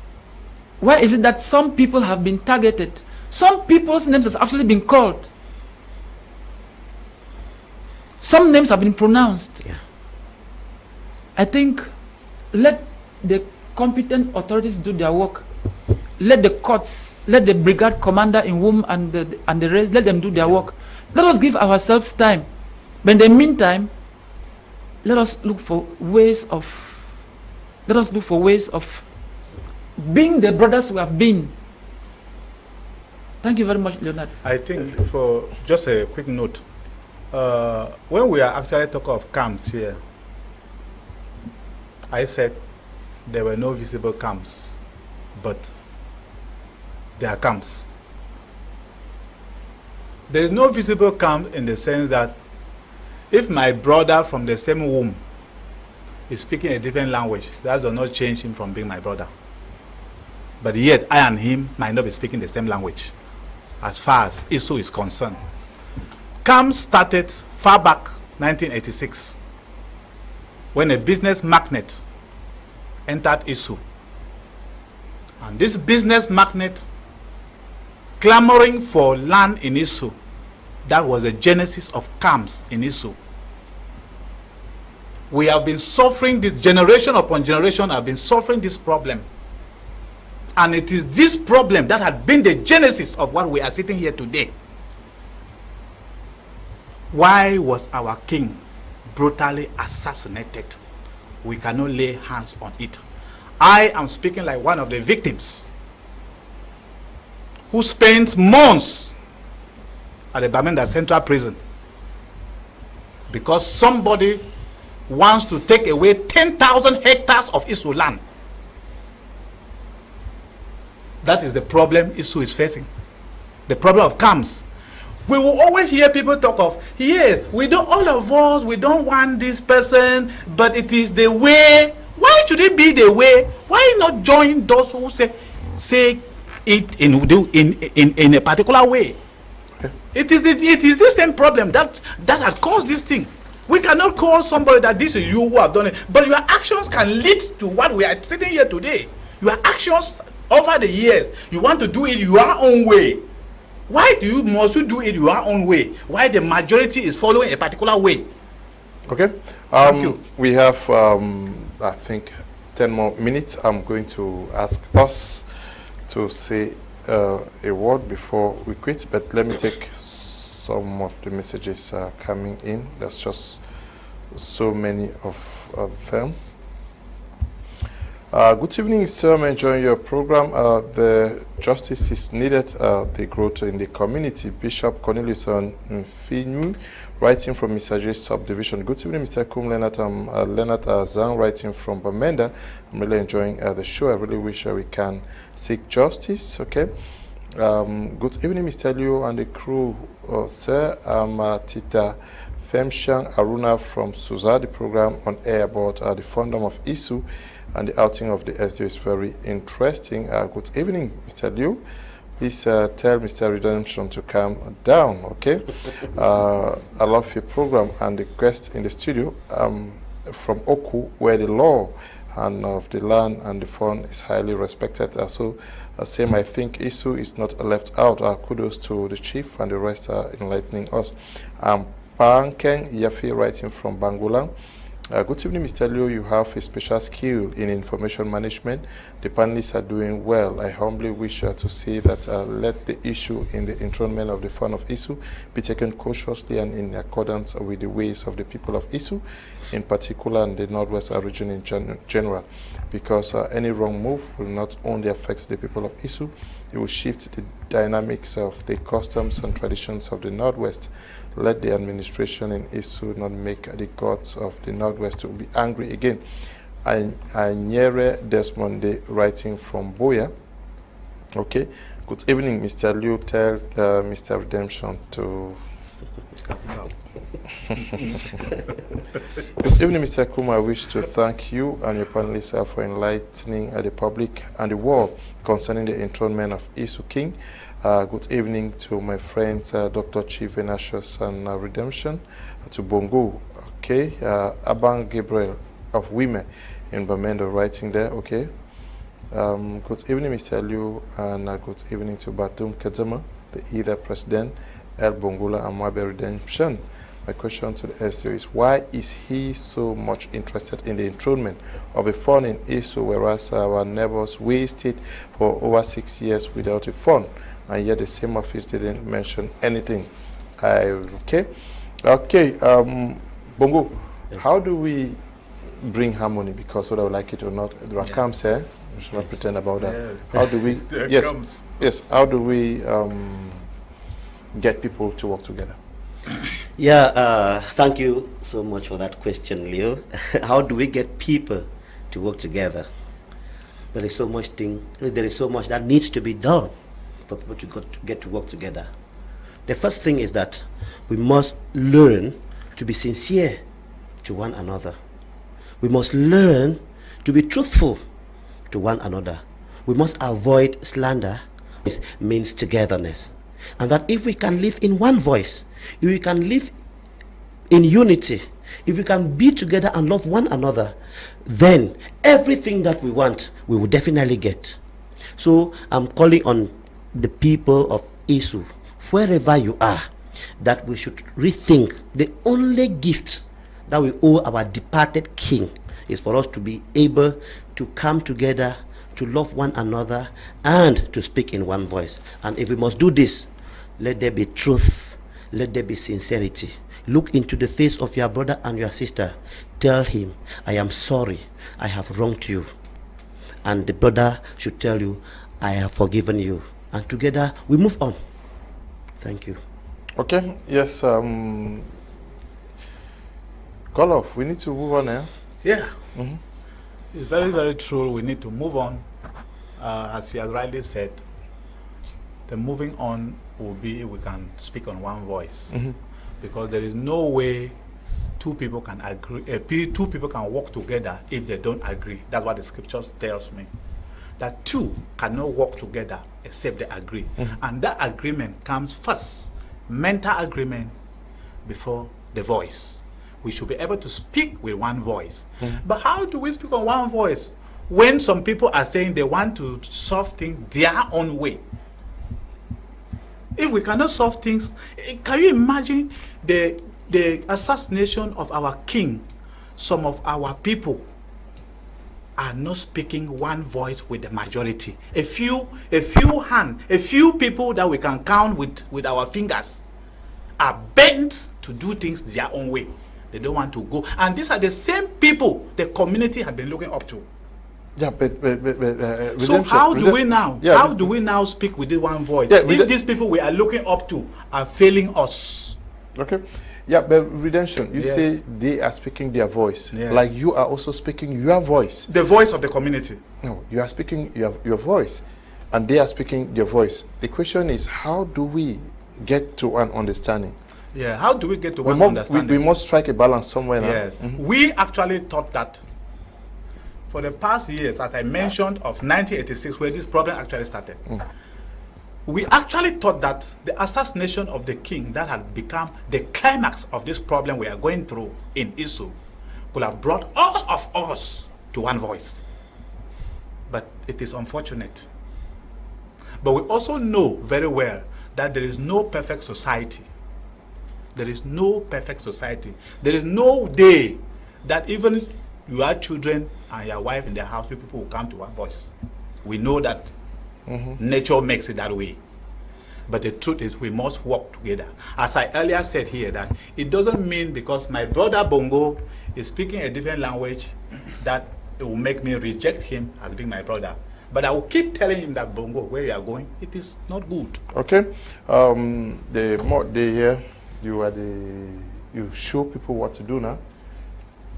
Why is it that some people have been targeted? Some people's names have actually been called. Some names have been pronounced. Yeah. I think let the competent authorities do their work. Let the courts, let the brigade commander in Wum and the rest, let them do their work. Let us give ourselves time. But in the meantime, let us look for ways of being the brothers we have been. Thank you very much, Leonard. I think for just a quick note, when we are actually talking of camps here, I said there were no visible camps, but there are camps. There is no visible camp in the sense that if my brother from the same womb is speaking a different language, that does not change him from being my brother. But yet I and him might not be speaking the same language as far as Issu is concerned. Camps started far back 1986 when a business magnate entered Issu. And this business magnate, clamoring for land in Issu, That was the genesis of camps in Issu. We have been suffering this, generation upon generation have been suffering this problem. And it is this problem that had been the genesis of what we are sitting here today. Why was our king brutally assassinated? We cannot lay hands on it. I am speaking like one of the victims who spent months at the Bamenda Central Prison because somebody wants to take away 10,000 hectares of Issu land. That is the problem Issu is facing. The problem of camps. We will always hear people talk of, yes, we don't, all of us, we don't want this person, but it is the way. Why should it be the way? Why not join those who say it in a particular way? Okay. It is the same problem that has caused this thing. We cannot call somebody that this is you who have done it, but your actions can lead to what we are sitting here today. Your actions over the years, you want to do it your own way. Why must you do it your own way? Why the majority is following a particular way? Okay. Thank you. We have, I think, 10 more minutes. I'm going to ask us to say a word before we quit, but let me take some of the messages coming in. There's just so many of them. Good evening, sir. I'm enjoying your program. The justice is needed. The growth in the community. Bishop Cornelius Nfinu, writing from Misaje subdivision. Good evening, Mr. Kum Leonard. I'm Leonard Zhang, writing from Bamenda. I'm really enjoying the show. I really wish we can seek justice. Okay. Good evening, Mr. Liu and the crew. Sir, I'm Tita Femshang Aruna from Suza. The program on air about the Fondom of Issu and the outing of the SDO is very interesting. Good evening, Mr. Liu. Please tell Mr. Redemption to calm down, okay? I love your program and the guest in the studio from Oku, where the law and of the land and the fund is highly respected. So same, I think Issu is not left out. Kudos to the chief and the rest are enlightening us. Pankeng Yafi, writing from Bangulang. Good evening, Mr. Liu. You have a special skill in information management. The panelists are doing well. I humbly wish to see that let the issue in the enthronement of the fund of Issu be taken cautiously and in accordance with the ways of the people of Issu, in particular and the Northwest region in general, because any wrong move will not only affect the people of Issu, it will shift the dynamics of the customs and traditions of the Northwest. Let the administration in Issu not make the gods of the Northwest to be angry again. Anyere Desmond, writing from Boya. Okay. Good evening, Mr. Liu. Tell Mr. Redemption to... Good evening, Mr. Kuma. I wish to thank you and your panelists for enlightening the public and the world concerning the enthronement of Issu King. Good evening to my friends, Dr. Chief Venantius and Redemption, to Bongo, okay, Abang Gabriel of Women in Bamenda, writing there, okay. Good evening, Mr. Liu, and good evening to Batum Kadzama, the either President, El Bongola and Mabe Redemption. My question to the SDO is, why is he so much interested in the enthronement of a fund in Issu, whereas our neighbors wasted for over 6 years without a fund? And yet the same office didn't mention anything. Okay, Bongo, yes. How do we bring harmony? Because whether I like it or not, there are camps here. We should not pretend about that. Yes. How do we? Yes. How do we get people to work together? Yeah. Thank you so much for that question, Leo. How do we get people to work together? There is so much that needs to be done for people to get to work together. The first thing is that we must learn to be sincere to one another. We must learn to be truthful to one another. We must avoid slander. It means togetherness. And that if we can live in one voice, if we can live in unity, if we can be together and love one another, then everything that we want, we will definitely get. So I'm calling on the people of Issu, wherever you are, that we should rethink the only gift that we owe our departed king is for us to be able to come together, to love one another, and to speak in one voice. And if we must do this, let there be truth, let there be sincerity. Look into the face of your brother and your sister. Tell him, I am sorry, I have wronged you. And the brother should tell you, I have forgiven you. And together we move on. Thank you. Okay, yes. Godlove, we need to move on now. Yeah. It's very, very true. We need to move on. As he has rightly said, the moving on will be we can speak on one voice. Because there is no way two people can agree, two people can work together if they don't agree. That's what the scriptures tells me. That two cannot work together except they agree. And that agreement comes first. Mental agreement before the voice. We should be able to speak with one voice. But how do we speak on one voice when some people are saying they want to solve things their own way? If we cannot solve things, can you imagine the assassination of our king? Some of our people are not speaking one voice with the majority. A few people that we can count with our fingers are bent to do things their own way. They don't want to go. And these are the same people the community had been looking up to. Yeah, but so how do we now? Yeah, how do we now speak with this one voice? Yeah, if these people we are looking up to are failing us. Okay. Yeah, but redemption, you say they are speaking their voice. Like you are also speaking your voice. The voice of the community. No, you are speaking your voice. And they are speaking their voice. The question is, how do we get to an understanding? Yeah, how do we get to one understanding? We must strike a balance somewhere now. Yes. We actually thought that for the past years, as I mentioned, of 1986, where this problem actually started, we actually thought that the assassination of the king that had become the climax of this problem we are going through in Issu could have brought all of us to one voice. But it is unfortunate. But we also know very well that there is no perfect society. There is no perfect society. There is no day that even your children and your wife in their house, people will come to one voice. We know that nature makes it that way. But the truth is we must work together. As I earlier said here, that it doesn't mean because my brother Bongo is speaking a different language that it will make me reject him as being my brother. But I will keep telling him that Bongo, where you are going, it is not good. Okay. The more they hear, you show people what to do now.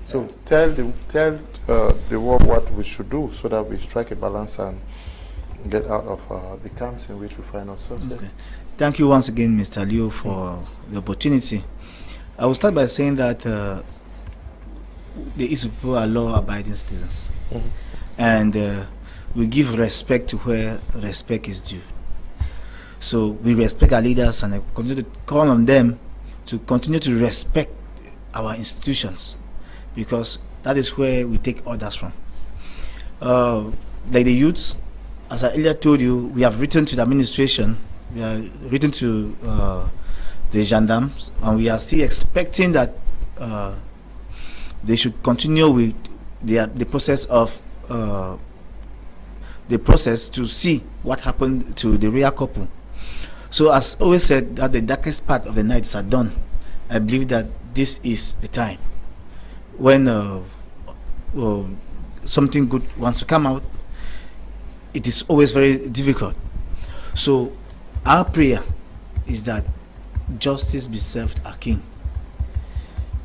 So tell the world what we should do so that we strike a balance and get out of the camps in which we find ourselves. Okay. Thank you once again, Mr. Leo, for the opportunity. I will start by saying that the Issu people are law-abiding citizens, and we give respect to where respect is due. So we respect our leaders, and I continue to call on them to continue to respect our institutions, because that is where we take orders from. Like the youths, as I earlier told you, we have written to the administration, we have written to the gendarmes, and we are still expecting that they should continue with the process of to see what happened to the real couple. So as always said, that the darkest part of the nights are done. I believe that this is the time when something good wants to come out. It is always very difficult. So our prayer is that justice be served our king,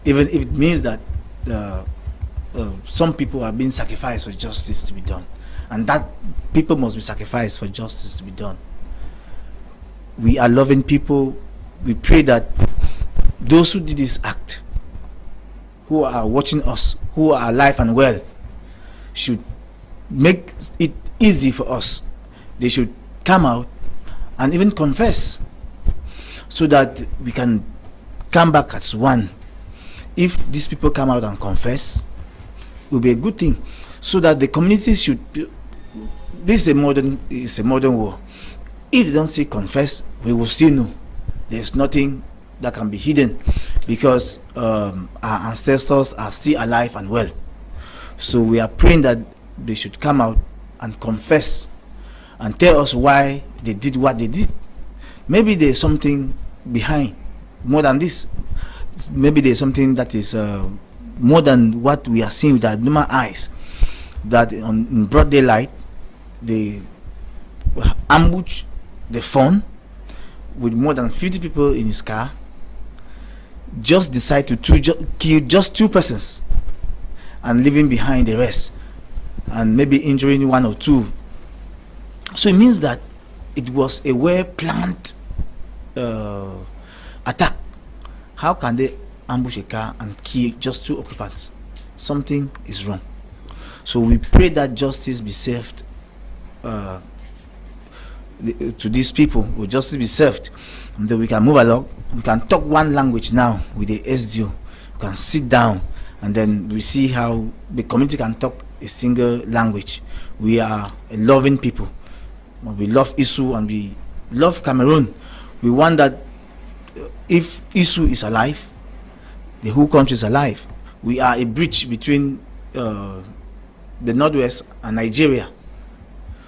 even if it means that some people are being sacrificed for justice to be done, and that people must be sacrificed for justice to be done. We are loving people. We pray that those who did this act, who are watching us, who are alive and well, should make it easy for us. They should come out and even confess, so that we can come back as one. If these people come out and confess, it will be a good thing, so that the community should. This is a modern war. If they don't say confess, we will still know there's nothing that can be hidden, because our ancestors are still alive and well. So we are praying that they should come out and confess and tell us why they did what they did. Maybe there's something behind, more than this. Maybe there's something that is more than what we are seeing with our normal eyes, that in broad daylight they ambush the phone with more than 50 people in his car, just decide to kill just 2 persons and leaving behind the rest, and maybe injuring 1 or 2. So it means that it was a well-planned attack. How can they ambush a car and kill just 2 occupants? Something is wrong. So we pray that justice be served to these people. Will justice be served, and then we can move along. We can talk one language now with the SDO. We can sit down, and then we see how the community can talk a single language. We are a loving people. We love Issu and we love Cameroon. We want that if Issu is alive, the whole country is alive. We are a bridge between the Northwest and Nigeria.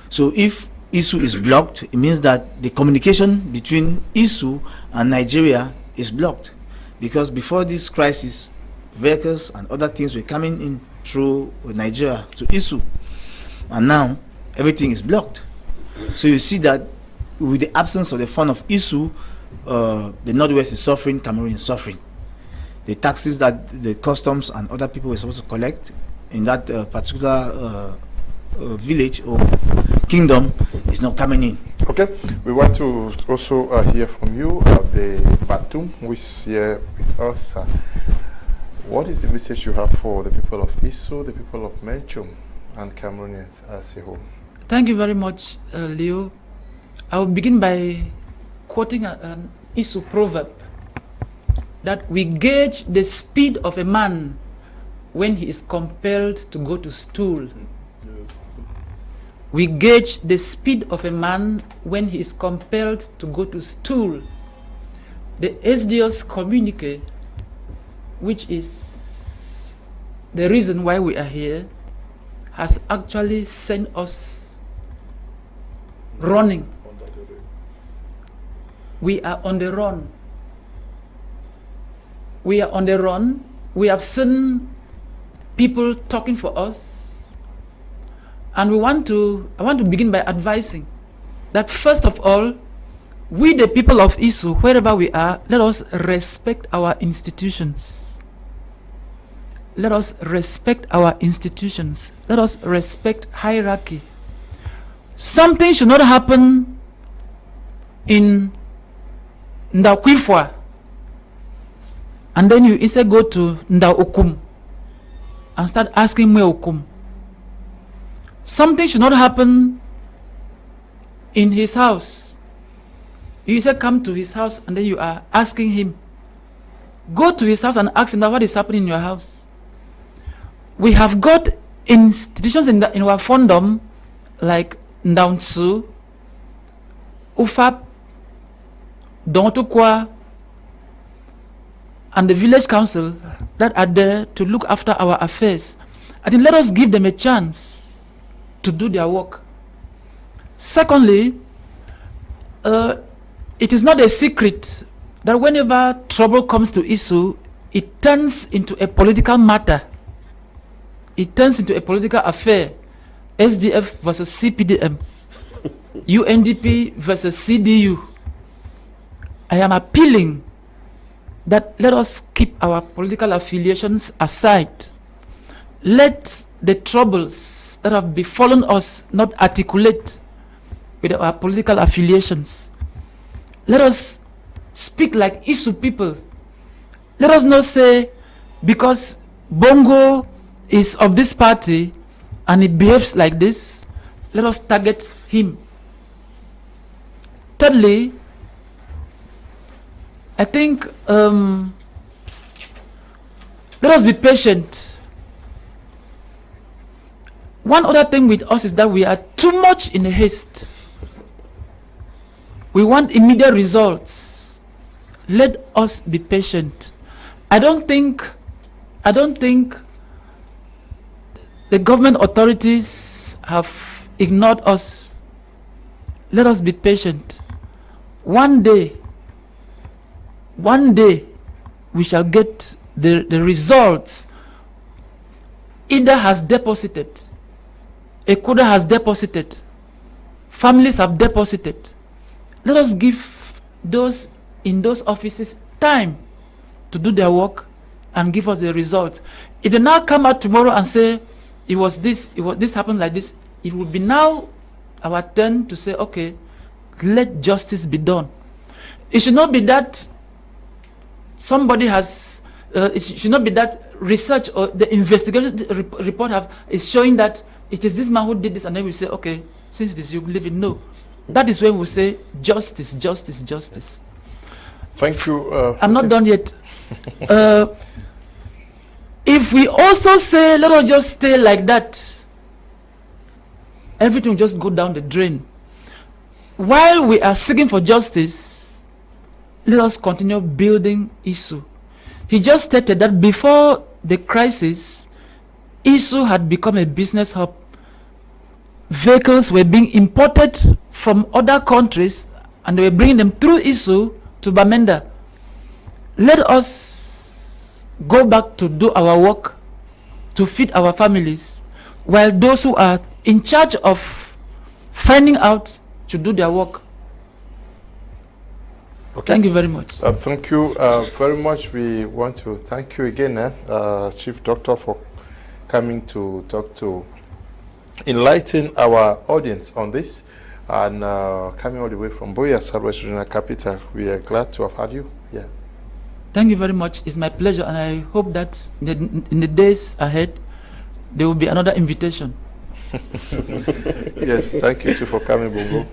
So if Issu is blocked, it means that the communication between Issu and Nigeria is blocked, because before this crisis, vehicles and other things were coming in through Nigeria to Issu, and now everything is blocked. So you see that with the absence of the fund of Issu, the Northwest is suffering, Cameroon is suffering. The taxes that the customs and other people were supposed to collect in that particular village or kingdom is not coming in. Okay, we want to also hear from you, the Batum, who is here with us. What is the message you have for the people of Issu, the people of Menchum, and Cameroonians as a whole? Thank you very much, Leo. I will begin by quoting an Issu proverb, that we gauge the speed of a man when he is compelled to go to stool. We gauge the speed of a man when he is compelled to go to stool. The SDO's communique, which is the reason why we are here, has actually sent us running. We are on the run. We are on the run. We have seen people talking for us. And I want to begin by advising that first of all, we the people of Issu, wherever we are, let us respect our institutions. Let us respect our institutions. Let us respect hierarchy. Something should not happen in Ndakwifwa, and then you instead go to Ndaokum and start asking me Okum. Something should not happen in his house. You said come to his house and then you are asking him. Go to his house and ask him what is happening in your house. We have got institutions in our fondom like Ndaunsu, Ufap, Dontukwa, and the village council that are there to look after our affairs. I think let us give them a chance to do their work. Secondly, it is not a secret that whenever trouble comes to Issu, it turns into a political matter. It turns into a political affair. SDF versus CPDM, UNDP versus CDU. I am appealing that let us keep our political affiliations aside. Let the troubles that have befallen us not articulate with our political affiliations. Let us speak like Issu people. Let us not say because Bongo is of this party and it behaves like this, let us target him. Thirdly, I think let us be patient. One other thing with us is that we are too much in a haste. We want immediate results. let us be patient. I don't think the government authorities have ignored us. Let us be patient. One day we shall get the results. Ida has deposited, Ekuda has deposited, families have deposited. Let us give those in those offices time to do their work and give us the results. If they now come out tomorrow and say this happened like this, it will be now our turn to say, okay, let justice be done. It should not be that somebody has it should not be that research or the investigation report is showing that it is this man who did this, and then we say, okay, since this you believe it. No, that is when we say justice, justice, justice. Thank you. I'm not done yet. If we also say let us just stay like that, everything will just go down the drain. While we are seeking for justice, let us continue building Issu. He just stated that before the crisis, Issu had become a business hub. Vehicles were being imported from other countries and they were bringing them through Issu to Bamenda. Let us go back to do our work, to feed our families, while those who are in charge of finding out should do their work. Okay. Thank you very much. Thank you very much. We want to thank you again, Chief Doctor, for coming to talk to enlighten our audience on this, and coming all the way from Boya, Southwest Regional Capital. We are glad to have had you. Yeah. Thank you very much. It's my pleasure, and I hope that in the days ahead there will be another invitation. Yes, thank you too for coming, Bongo.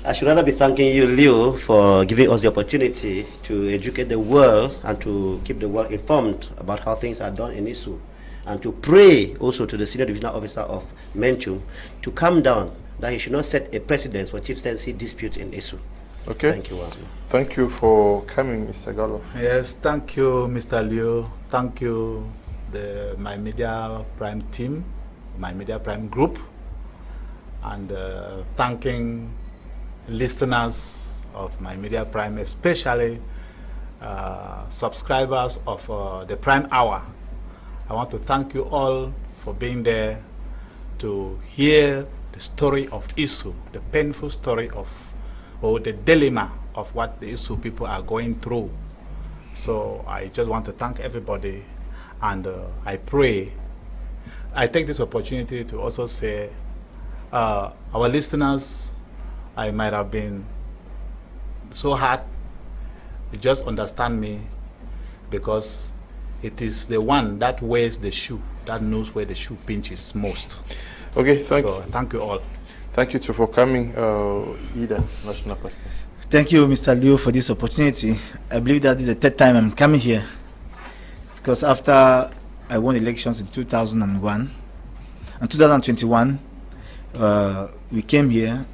I should rather be thanking you, Leo, for giving us the opportunity to educate the world and to keep the world informed about how things are done in Issu, and to pray also to the Senior Divisional Officer of Menchum to calm down, that he should not set a precedence for chieftaincy disputes in Issu. Okay. Thank you. Thank you for coming, Mr. Godlove. Yes, thank you, Mr. Leo. Thank you, my Media Prime team, my Media Prime group, and thanking listeners of my Media Prime, especially subscribers of the Prime Hour. I want to thank you all for being there to hear the story of Issu, the painful story of, or the dilemma of what the Issu people are going through. So I just want to thank everybody, and I pray. I take this opportunity to also say, our listeners, I might have been so hard, just understand me, because it is the one that wears the shoe that knows where the shoe pinches most. Okay, thank you all. Thank you too for coming, Ida, National President. Thank you, Mr. Leo, for this opportunity. I believe that this is the third time I'm coming here, because after I won elections in 2001 and 2021, we came here.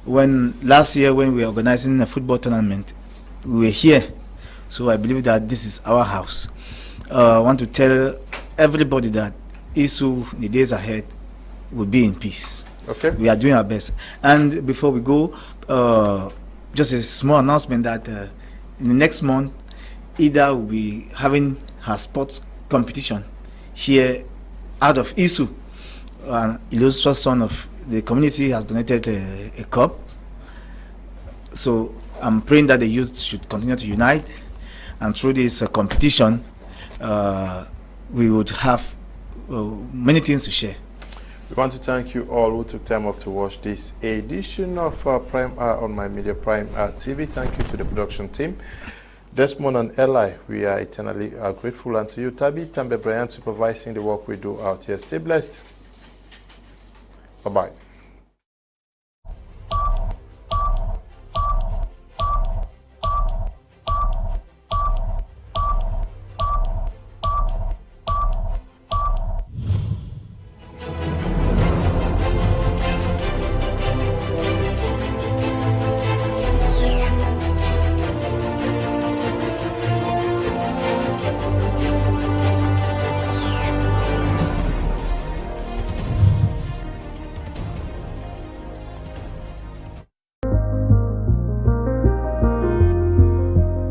Last year when we were organizing a football tournament, we were here. So I believe that this is our house. I want to tell everybody that Issu, in the days ahead, will be in peace. Okay. We are doing our best. And before we go, just a small announcement that in the next month, Ida will be having her sports competition here out of Issu. An illustrious son of the community has donated a cup. So I'm praying that the youth should continue to unite, and through this competition, we would have many things to share. We want to thank you all who took time off to watch this edition of Prime on My Media Prime TV. Thank you to the production team, Desmond and Eli. We are eternally grateful, and to you, Tabi Tambe Brian, supervising the work we do out here. Stay blessed. Bye-bye.